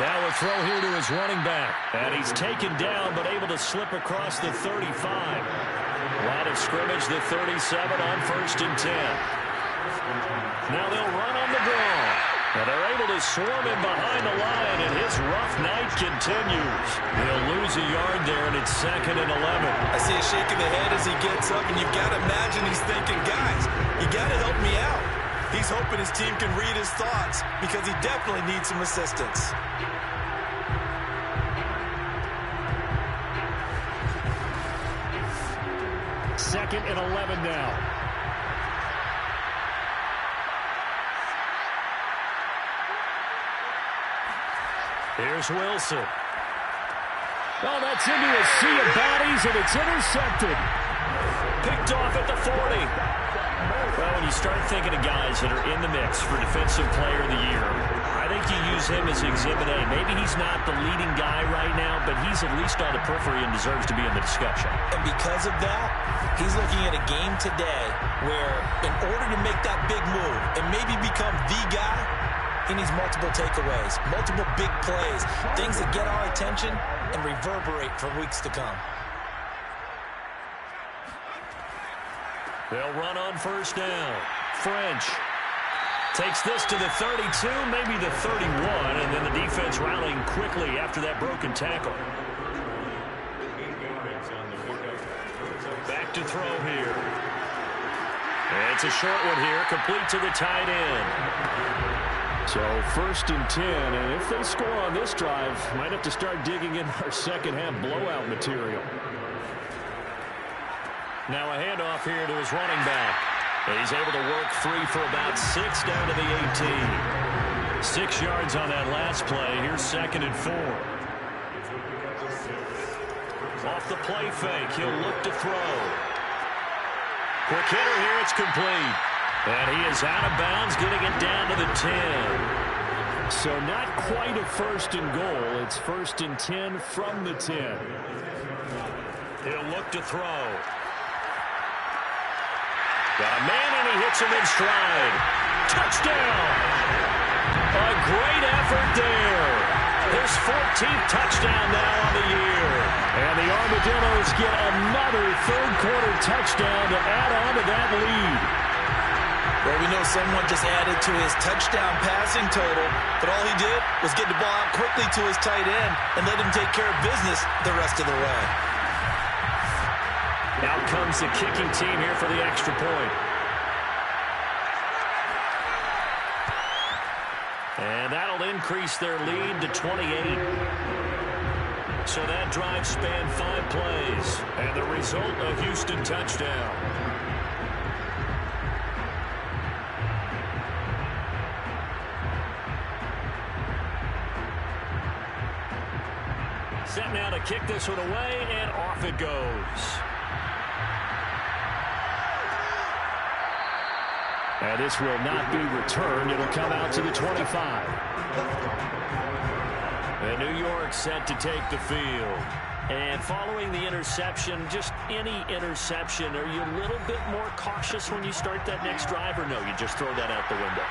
Now a throw here to his running back. And he's taken down but able to slip across the 35. Line of scrimmage, the 37 on 1st and 10. Now they'll run on the draw. And they're able to swarm him behind the line, and his rough night continues. They'll lose a yard there, and it's 2nd and 11. I see a shake of the head as he gets up, and you've got to imagine he's thinking, guys, you got to help me out. He's hoping his team can read his thoughts because he definitely needs some assistance. 2nd and 11 now. Here's Wilson. Oh, that's into a sea of bodies, and it's intercepted. Picked off at the 40. Well, when you start thinking of guys that are in the mix for Defensive Player of the Year, I think you use him as Exhibit A. Maybe he's not the leading guy right now, but he's at least on the periphery and deserves to be in the discussion. And because of that, he's looking at a game today where in order to make that big move and maybe become the guy, he needs multiple takeaways, multiple big plays, things that get our attention and reverberate for weeks to come. They'll run on first down. French takes this to the 32, maybe the 31, and then the defense rallying quickly after that broken tackle. Back to throw here. And it's a short one here, complete to the tight end. So 1st and 10, and if they score on this drive, might have to start digging in our second-half blowout material. Now a handoff here to his running back. He's able to work free for about 6 down to the 18. 6 yards on that last play. Here's 2nd and 4. Off the play fake, he'll look to throw. Quick hitter here, it's complete. And he is out of bounds, getting it down to the 10. So not quite a 1st and goal. It's 1st and 10 from the 10. He'll look to throw. Got a man, and he hits him in stride. Touchdown! A great effort there. His 14th touchdown now on the year. And the Armadillos get another third-quarter touchdown to add on to that lead. Well, we know someone just added to his touchdown passing total, but all he did was get the ball out quickly to his tight end and let him take care of business the rest of the way. Out comes the kicking team here for the extra point. And that'll increase their lead to 28. So that drive spanned 5 plays. And the result, a Houston touchdown. Set now to kick this one away, and off it goes. And this will not be returned. It'll come out to the 25. And New York set to take the field. And following the interception, just any interception, are you a little bit more cautious when you start that next drive, or no, you just throw that out the window?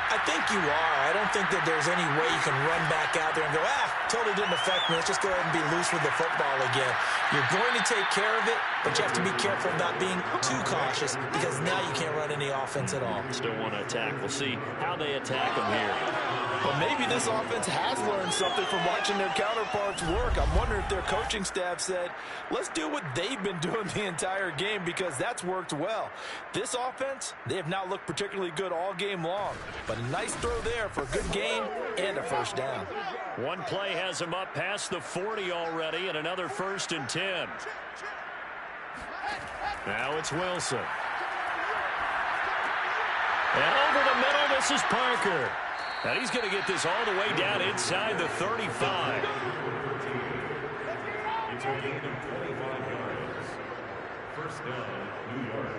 I think you are. I don't think that there's any way you can run back out there and go, totally didn't affect me. Let's just go ahead and be loose with the football again. You're going to take care of it, but you have to be careful about being too cautious because now you can't run any offense at all. Still want to attack. We'll see how they attack them here. Well, maybe this offense has learned something from watching their counterparts work. I'm wondering if their coaching staff said, let's do what they've been doing the entire game because that's worked well. This offense, they have not looked particularly good all game long, but a nice throw there for a good gain and a 1st down. One play has him up past the 40 already, and another 1st and 10. Now it's Wilson. And over the middle, this is Parker. And he's going to get this all the way down inside the 35. It's a gain of 25 yards. 1st down, New York.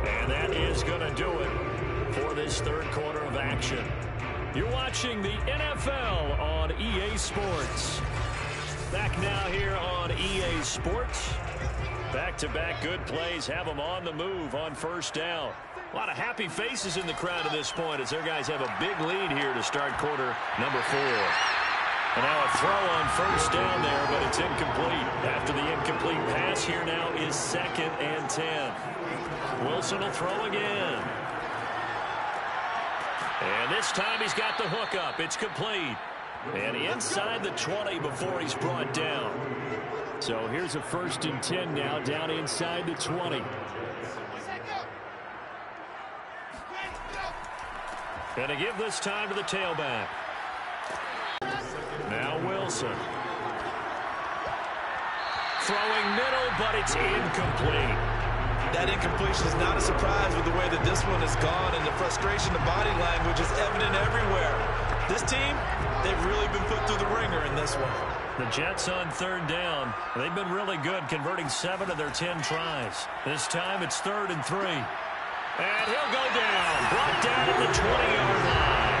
And that is going to do it for this 3rd quarter of action. You're watching the NFL on EA Sports. Back now here on EA Sports. Back-to-back good plays have them on the move on 1st down. A lot of happy faces in the crowd at this point as their guys have a big lead here to start quarter number 4. And now a throw on 1st down there, but it's incomplete. After the incomplete pass, here now is 2nd and 10. Wilson will throw again. And this time he's got the hook up. It's complete. And inside the 20 before he's brought down. So here's a 1st and 10 now, down inside the 20. Gonna give this time to the tailback. Now Wilson. Throwing middle, but it's incomplete. That incompletion is not a surprise with the way that this one has gone, and the frustration, the body language is evident everywhere. This team, they've really been put through the ringer in this one. The Jets on 3rd down. They've been really good, converting 7 of their 10 tries. This time it's 3rd and 3. And he'll go down. Brought down at the 20-yard line.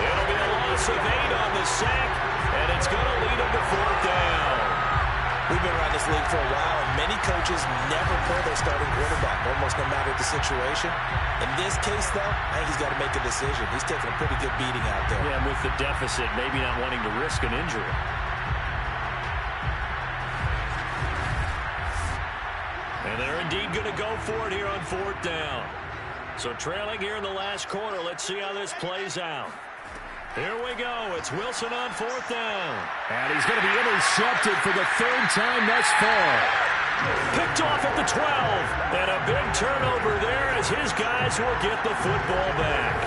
It'll be a loss of 8 on the sack, and it's going to lead him to 4th down. We've been around this league for a while, and many coaches never pull their starting quarterback, almost no matter the situation. In this case, though, I think he's got to make a decision. He's taking a pretty good beating out there. Yeah, with the deficit, maybe not wanting to risk an injury. And they're indeed going to go for it here on 4th down. So trailing here in the last quarter. Let's see how this plays out. Here we go. It's Wilson on 4th down. And he's going to be intercepted for the 3rd time thus far. Picked off at the 12. And a big turnover there as his guys will get the football back.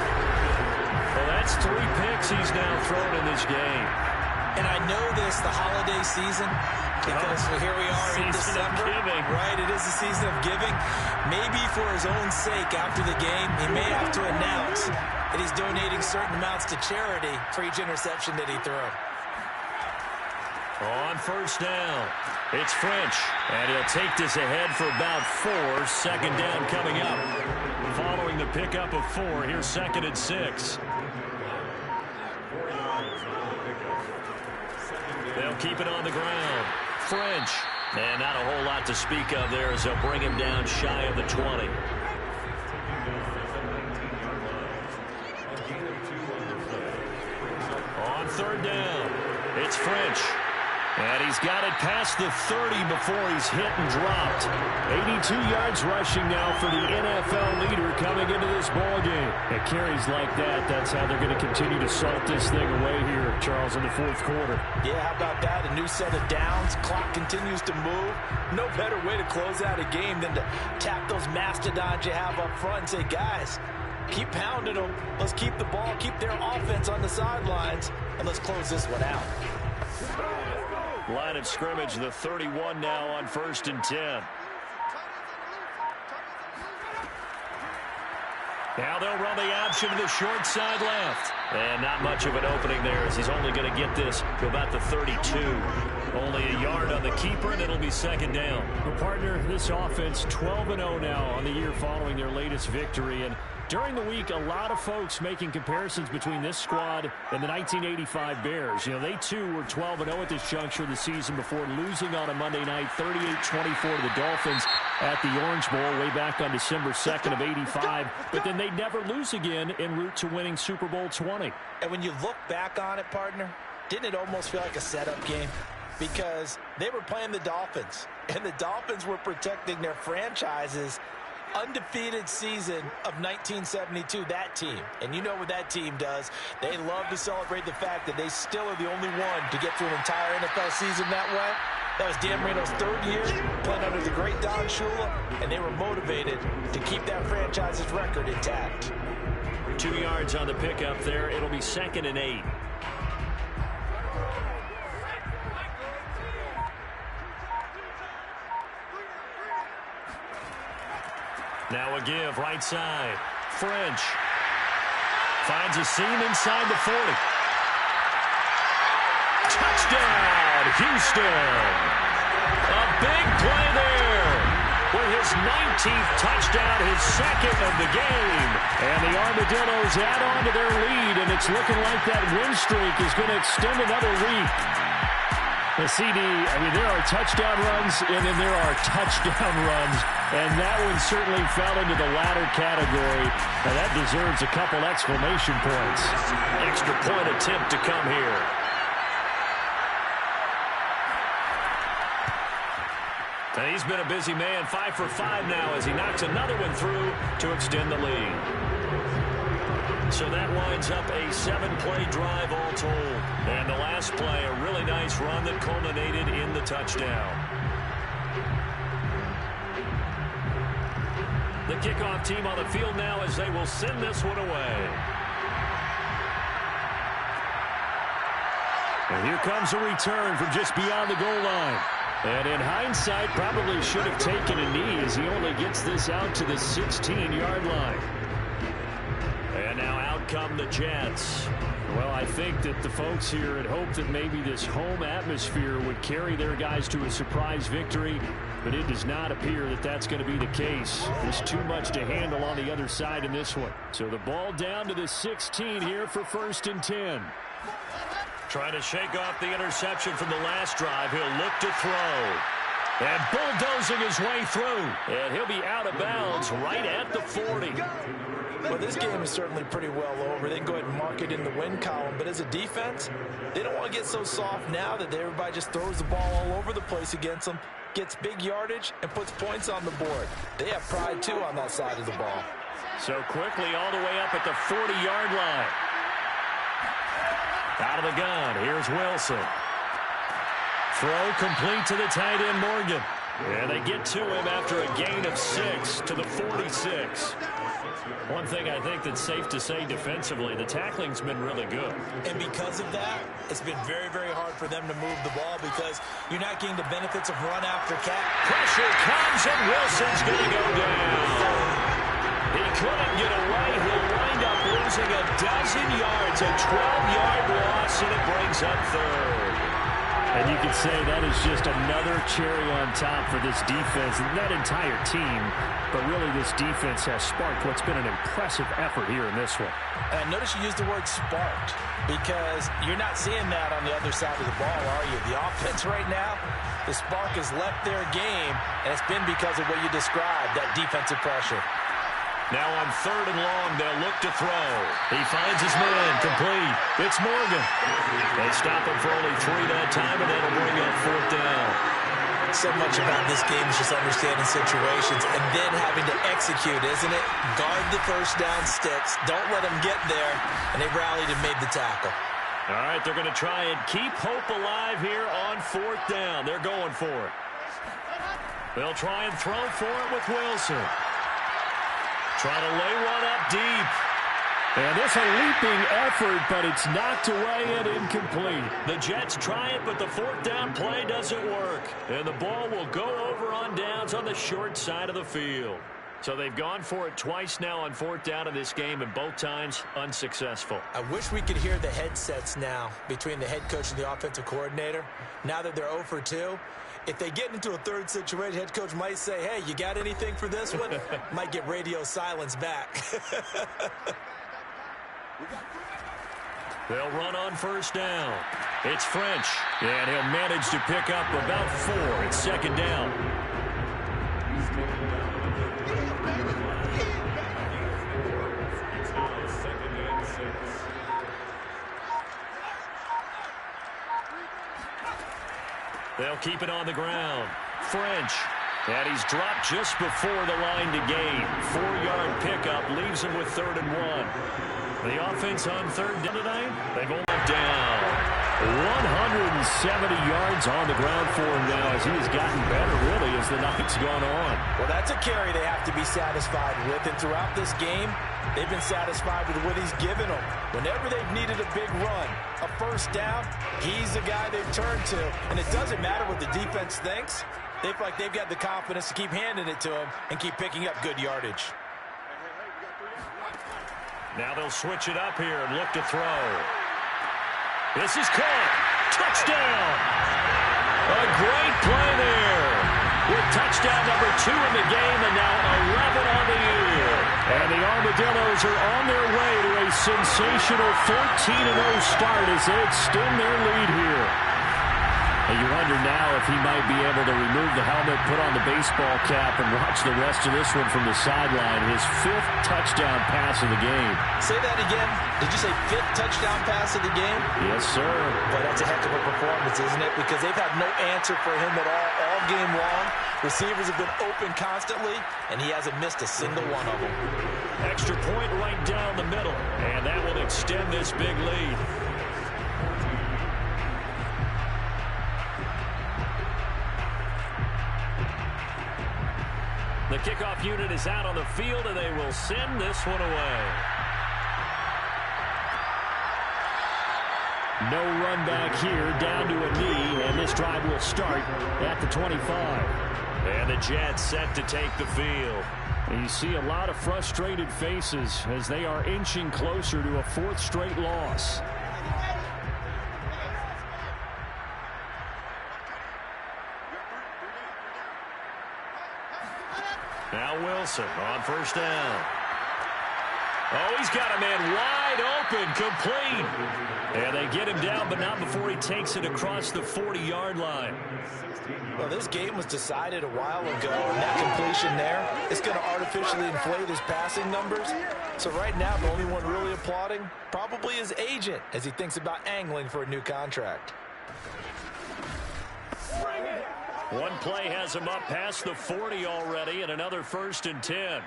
Well, that's 3 picks he's now thrown in this game. And I know this, the holiday season, because here we are in December. Right, it is the season of giving. Maybe for his own sake after the game, he may have to announce that he's donating certain amounts to charity for each interception that he threw. On 1st down, it's French. And he'll take this ahead for about 4. 2nd down coming up. Following the pickup of 4, here's 2nd and 6. They'll keep it on the ground. French. And not a whole lot to speak of there as they'll bring him down shy of the 20. On 3rd down, it's French. And he's got it past the 30 before he's hit and dropped. 82 yards rushing now for the NFL leader coming into this ballgame. At carries like that, that's how they're going to continue to salt this thing away here, Charles, in the 4th quarter. Yeah, how about that? A new set of downs. Clock continues to move. No better way to close out a game than to tap those mastodons you have up front and say, guys, keep pounding them. Let's keep the ball, keep their offense on the sidelines, and let's close this one out. Line of scrimmage, the 31 now on 1st and 10. Now they'll run the option to the short side left. And not much of an opening there as he's only going to get this to about the 32. Only a yard on the keeper, and it'll be 2nd down. Well, partner, this offense 12-0 now on the year following their latest victory. And during the week, a lot of folks making comparisons between this squad and the 1985 Bears. You know, they too were 12-0 at this juncture of the season before losing on a Monday night 38-24 to the Dolphins at the Orange Bowl way back on December 2nd of 85. But then they'd never lose again en route to winning Super Bowl 20. And when you look back on it, partner, didn't it almost feel like a setup game? Because they were playing the Dolphins, and the Dolphins were protecting their franchise's undefeated season of 1972, that team. And you know what that team does. They love to celebrate the fact that they still are the only one to get through an entire NFL season that way. That was Dan Marino's 3rd year, playing under the great Don Shula, and they were motivated to keep that franchise's record intact. 2 yards on the pickup there. It'll be 2nd and 8. Now a give, right side. French. Finds a seam inside the 40. Touchdown, Houston. A big play there. With his 19th touchdown, his 2nd of the game. And the Armadillos add on to their lead, and it's looking like that win streak is going to extend another week. The CD, I mean, there are touchdown runs, and then there are touchdown runs. And that one certainly fell into the latter category. And that deserves a couple exclamation points. Extra point attempt to come here. And he's been a busy man, 5 for 5 now as he knocks another one through to extend the lead. So that winds up a 7-play drive all told. And the last play, a really nice run that culminated in the touchdown. The kickoff team on the field now as they will send this one away. And here comes a return from just beyond the goal line. And in hindsight, probably should have taken a knee as he only gets this out to the 16-yard line. And now out come the Jets. Well, I think that the folks here had hoped that maybe this home atmosphere would carry their guys to a surprise victory, but it does not appear that that's going to be the case. There's too much to handle on the other side in this one. So the ball down to the 16 here for 1st and 10. Trying to shake off the interception from the last drive. He'll look to throw. And bulldozing his way through. And he'll be out of bounds right at the 40. Well, this game is certainly pretty well over. They can go ahead and mark it in the win column. But as a defense, they don't want to get so soft now that everybody just throws the ball all over the place against them, gets big yardage, and puts points on the board. They have pride, too, on that side of the ball. So quickly all the way up at the 40-yard line. Out of the gun, here's Wilson. Throw complete to the tight end, Morgan. And they get to him after a gain of 6 to the 46. One thing I think that's safe to say defensively, the tackling's been really good. And because of that, it's been very, very hard for them to move the ball because you're not getting the benefits of run after catch. Pressure comes, and Wilson's going to go down. He couldn't get away. He'll wind up losing a dozen yards, a 12-yard loss, and it brings up 3rd. And you could say that is just another cherry on top for this defense, and that entire team. But really, this defense has sparked what's been an impressive effort here in this one. And notice you use the word sparked because you're not seeing that on the other side of the ball, are you? The offense right now, the spark has left their game, and it's been because of what you described, that defensive pressure. Now on 3rd and long, they'll look to throw. He finds his man, complete. It's Morgan. They stop him for only 3 that time, and that'll bring up 4th down. So much about this game is just understanding situations and then having to execute, isn't it? Guard the first down sticks. Don't let them get there, and they rallied and made the tackle. All right, they're going to try and keep hope alive here on 4th down. They're going for it. They'll try and throw for it with Wilson. Trying to lay one up deep. And it's a leaping effort, but it's knocked away and incomplete. The Jets try it, but the 4th down play doesn't work. And the ball will go over on downs on the short side of the field. So they've gone for it twice now on 4th down in this game, and both times unsuccessful. I wish we could hear the headsets now between the head coach and the offensive coordinator. Now that they're 0 for 2. If they get into a 3rd situation, head coach might say, hey, you got anything for this one? Might get radio silence back. They'll run on 1st down. It's French, and he'll manage to pick up about 4. It's 2nd down. They'll keep it on the ground. French. And he's dropped just before the line to gain. 4-yard pickup leaves him with 3rd and 1. The offense on 3rd down tonight, they've only down. 170 yards on the ground for him now as he has gotten better, really, as the night's gone on. Well, that's a carry they have to be satisfied with. And throughout this game, they've been satisfied with what he's given them. Whenever they've needed a big run, a 1st down, he's the guy they've turned to. And it doesn't matter what the defense thinks. They feel like they've got the confidence to keep handing it to him and keep picking up good yardage. Now they'll switch it up here and look to throw. This is caught. Touchdown. A great play there. With touchdown number 2 in the game and now 11 on the year. And the Armadillos are on their way to a sensational 13-0 start as they extend their lead here. And you wonder now if he might be able to remove the helmet, put on the baseball cap, and watch the rest of this one from the sideline. His 5th touchdown pass of the game. Say that again. Did you say 5th touchdown pass of the game? Yes, sir. But that's a heck of a performance, isn't it? Because they've had no answer for him at all game long. Receivers have been open constantly, and he hasn't missed a single one of them. Extra point right down the middle. And that will extend this big lead. The kickoff unit is out on the field, and they will send this one away. No run back here, down to a knee, and this drive will start at the 25. And the Jets set to take the field. And you see a lot of frustrated faces as they are inching closer to a fourth straight loss. Now Wilson on first down. Oh, he's got a man wide open, complete. And they get him down, but not before he takes it across the 40-yard line. Well, this game was decided a while ago, and that completion there is going to artificially inflate his passing numbers. So right now, the only one really applauding probably his agent as he thinks about angling for a new contract. One play has him up past the 40 already, and another 1st and 10.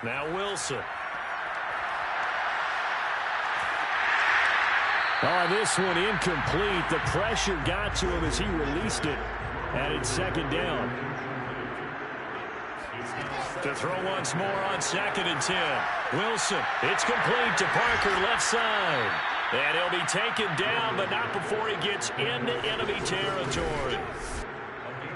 Now Wilson. Oh, this one incomplete. The pressure got to him as he released it. And it's 2nd down. To throw once more on 2nd and 10. Wilson, it's complete to Parker, left side. And he'll be taken down, but not before he gets into enemy territory.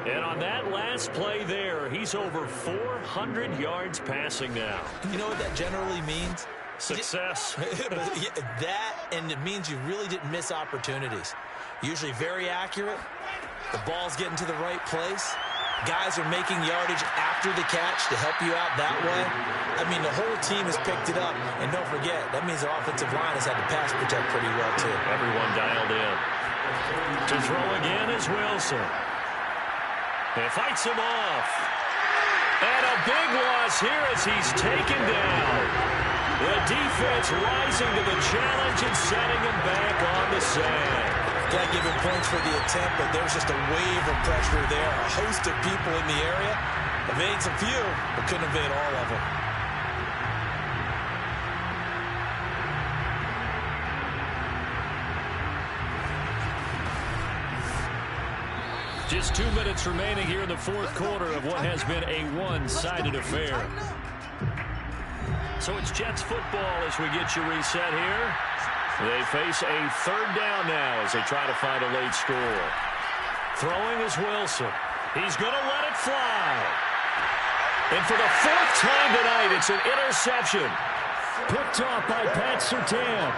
And on that last play there, he's over 400 yards passing now. You know what that generally means? Success. That, and it means you really didn't miss opportunities. Usually very accurate. The ball's getting to the right place. Guys are making yardage after the catch to help you out that way. I mean, the whole team has picked it up. And don't forget, that means the offensive line has had to pass protect pretty well, too. Everyone dialed in. To throw again is Wilson. He fights him off. And a big loss here as he's taken down. The defense rising to the challenge and setting him back on the sand. Got to give him points for the attempt, but there's just a wave of pressure there. A host of people in the area. Evades a few, but couldn't evade all of them. Just 2 minutes remaining here in the 4th quarter of what has been a one-sided affair. So it's Jets football as we get you reset here. They face a 3rd down now as they try to find a late score. Throwing is Wilson. He's going to let it fly. And for the 4th time tonight, it's an interception. Picked off by Pat Surtain.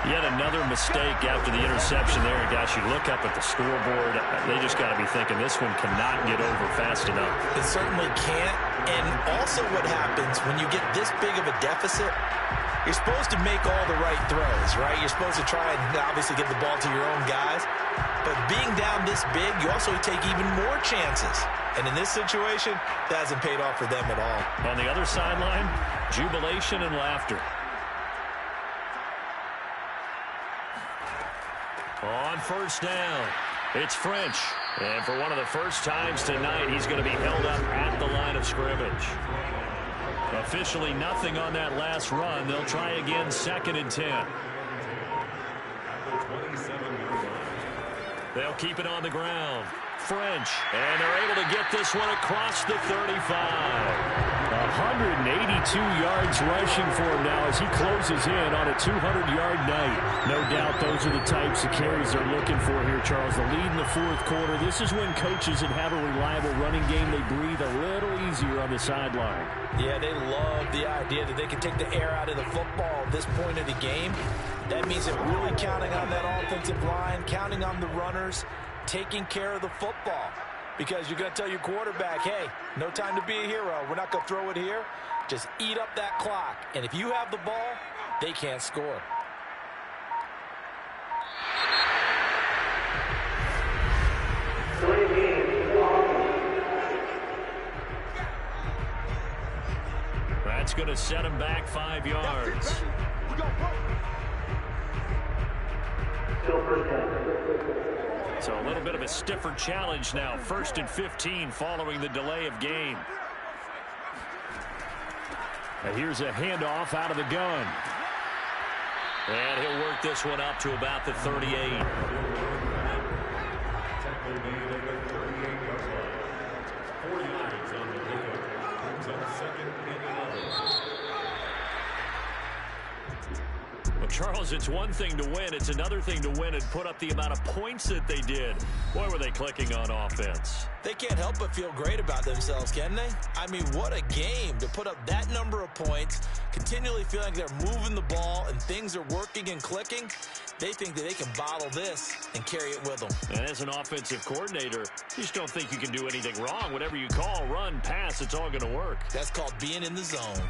Yet another mistake after the interception there. And gosh, you look up at the scoreboard, they just got to be thinking this one cannot get over fast enough. It certainly can't. And also what happens when you get this big of a deficit, you're supposed to make all the right throws, right? You're supposed to try and obviously get the ball to your own guys. But being down this big, you also take even more chances. And in this situation, that hasn't paid off for them at all. On the other sideline, jubilation and laughter. On first down, it's French. And for one of the first times tonight, he's going to be held up at the line of scrimmage. Officially nothing on that last run. They'll try again 2nd and 10. They'll keep it on the ground. French, and they're able to get this one across the 35. 182 yards rushing for him now as he closes in on a 200-yard night. No doubt those are the types of carries they're looking for here, Charles. The lead in the 4th quarter. This is when coaches that have a reliable running game, they breathe a little easier on the sideline. Yeah, they love the idea that they can take the air out of the football at this point of the game. That means they're really counting on that offensive line, counting on the runners, taking care of the football. Because you're going to tell your quarterback, hey, no time to be a hero. We're not going to throw it here. Just eat up that clock. And if you have the ball, they can't score. That's going to set him back 5 yards. So a little bit of a stiffer challenge now. 1st and 15 following the delay of game. And here's a handoff out of the gun. And he'll work this one up to about the 38. Tackle made at the 38-yard line. 4 yards on the pickup. Brings up second and 11. Well, Charles, it's one thing to win. It's another thing to win and put up the amount of points that they did. Boy, were they clicking on offense. They can't help but feel great about themselves, can they? I mean, what a game to put up that number of points, continually feeling they're moving the ball and things are working and clicking. They think that they can bottle this and carry it with them. And as an offensive coordinator, you just don't think you can do anything wrong. Whatever you call, run, pass, it's all going to work. That's called being in the zone.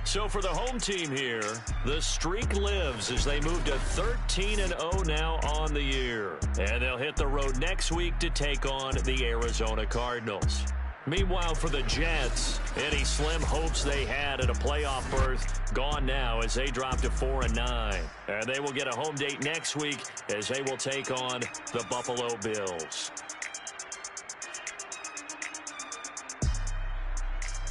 So for the home team here, the streak lives as they move to 13-0 now on the year. And they'll hit the road next week to take on the Arizona Cardinals. Meanwhile, for the Jets, any slim hopes they had at a playoff berth gone now as they drop to 4-9. And they will get a home date next week as they will take on the Buffalo Bills.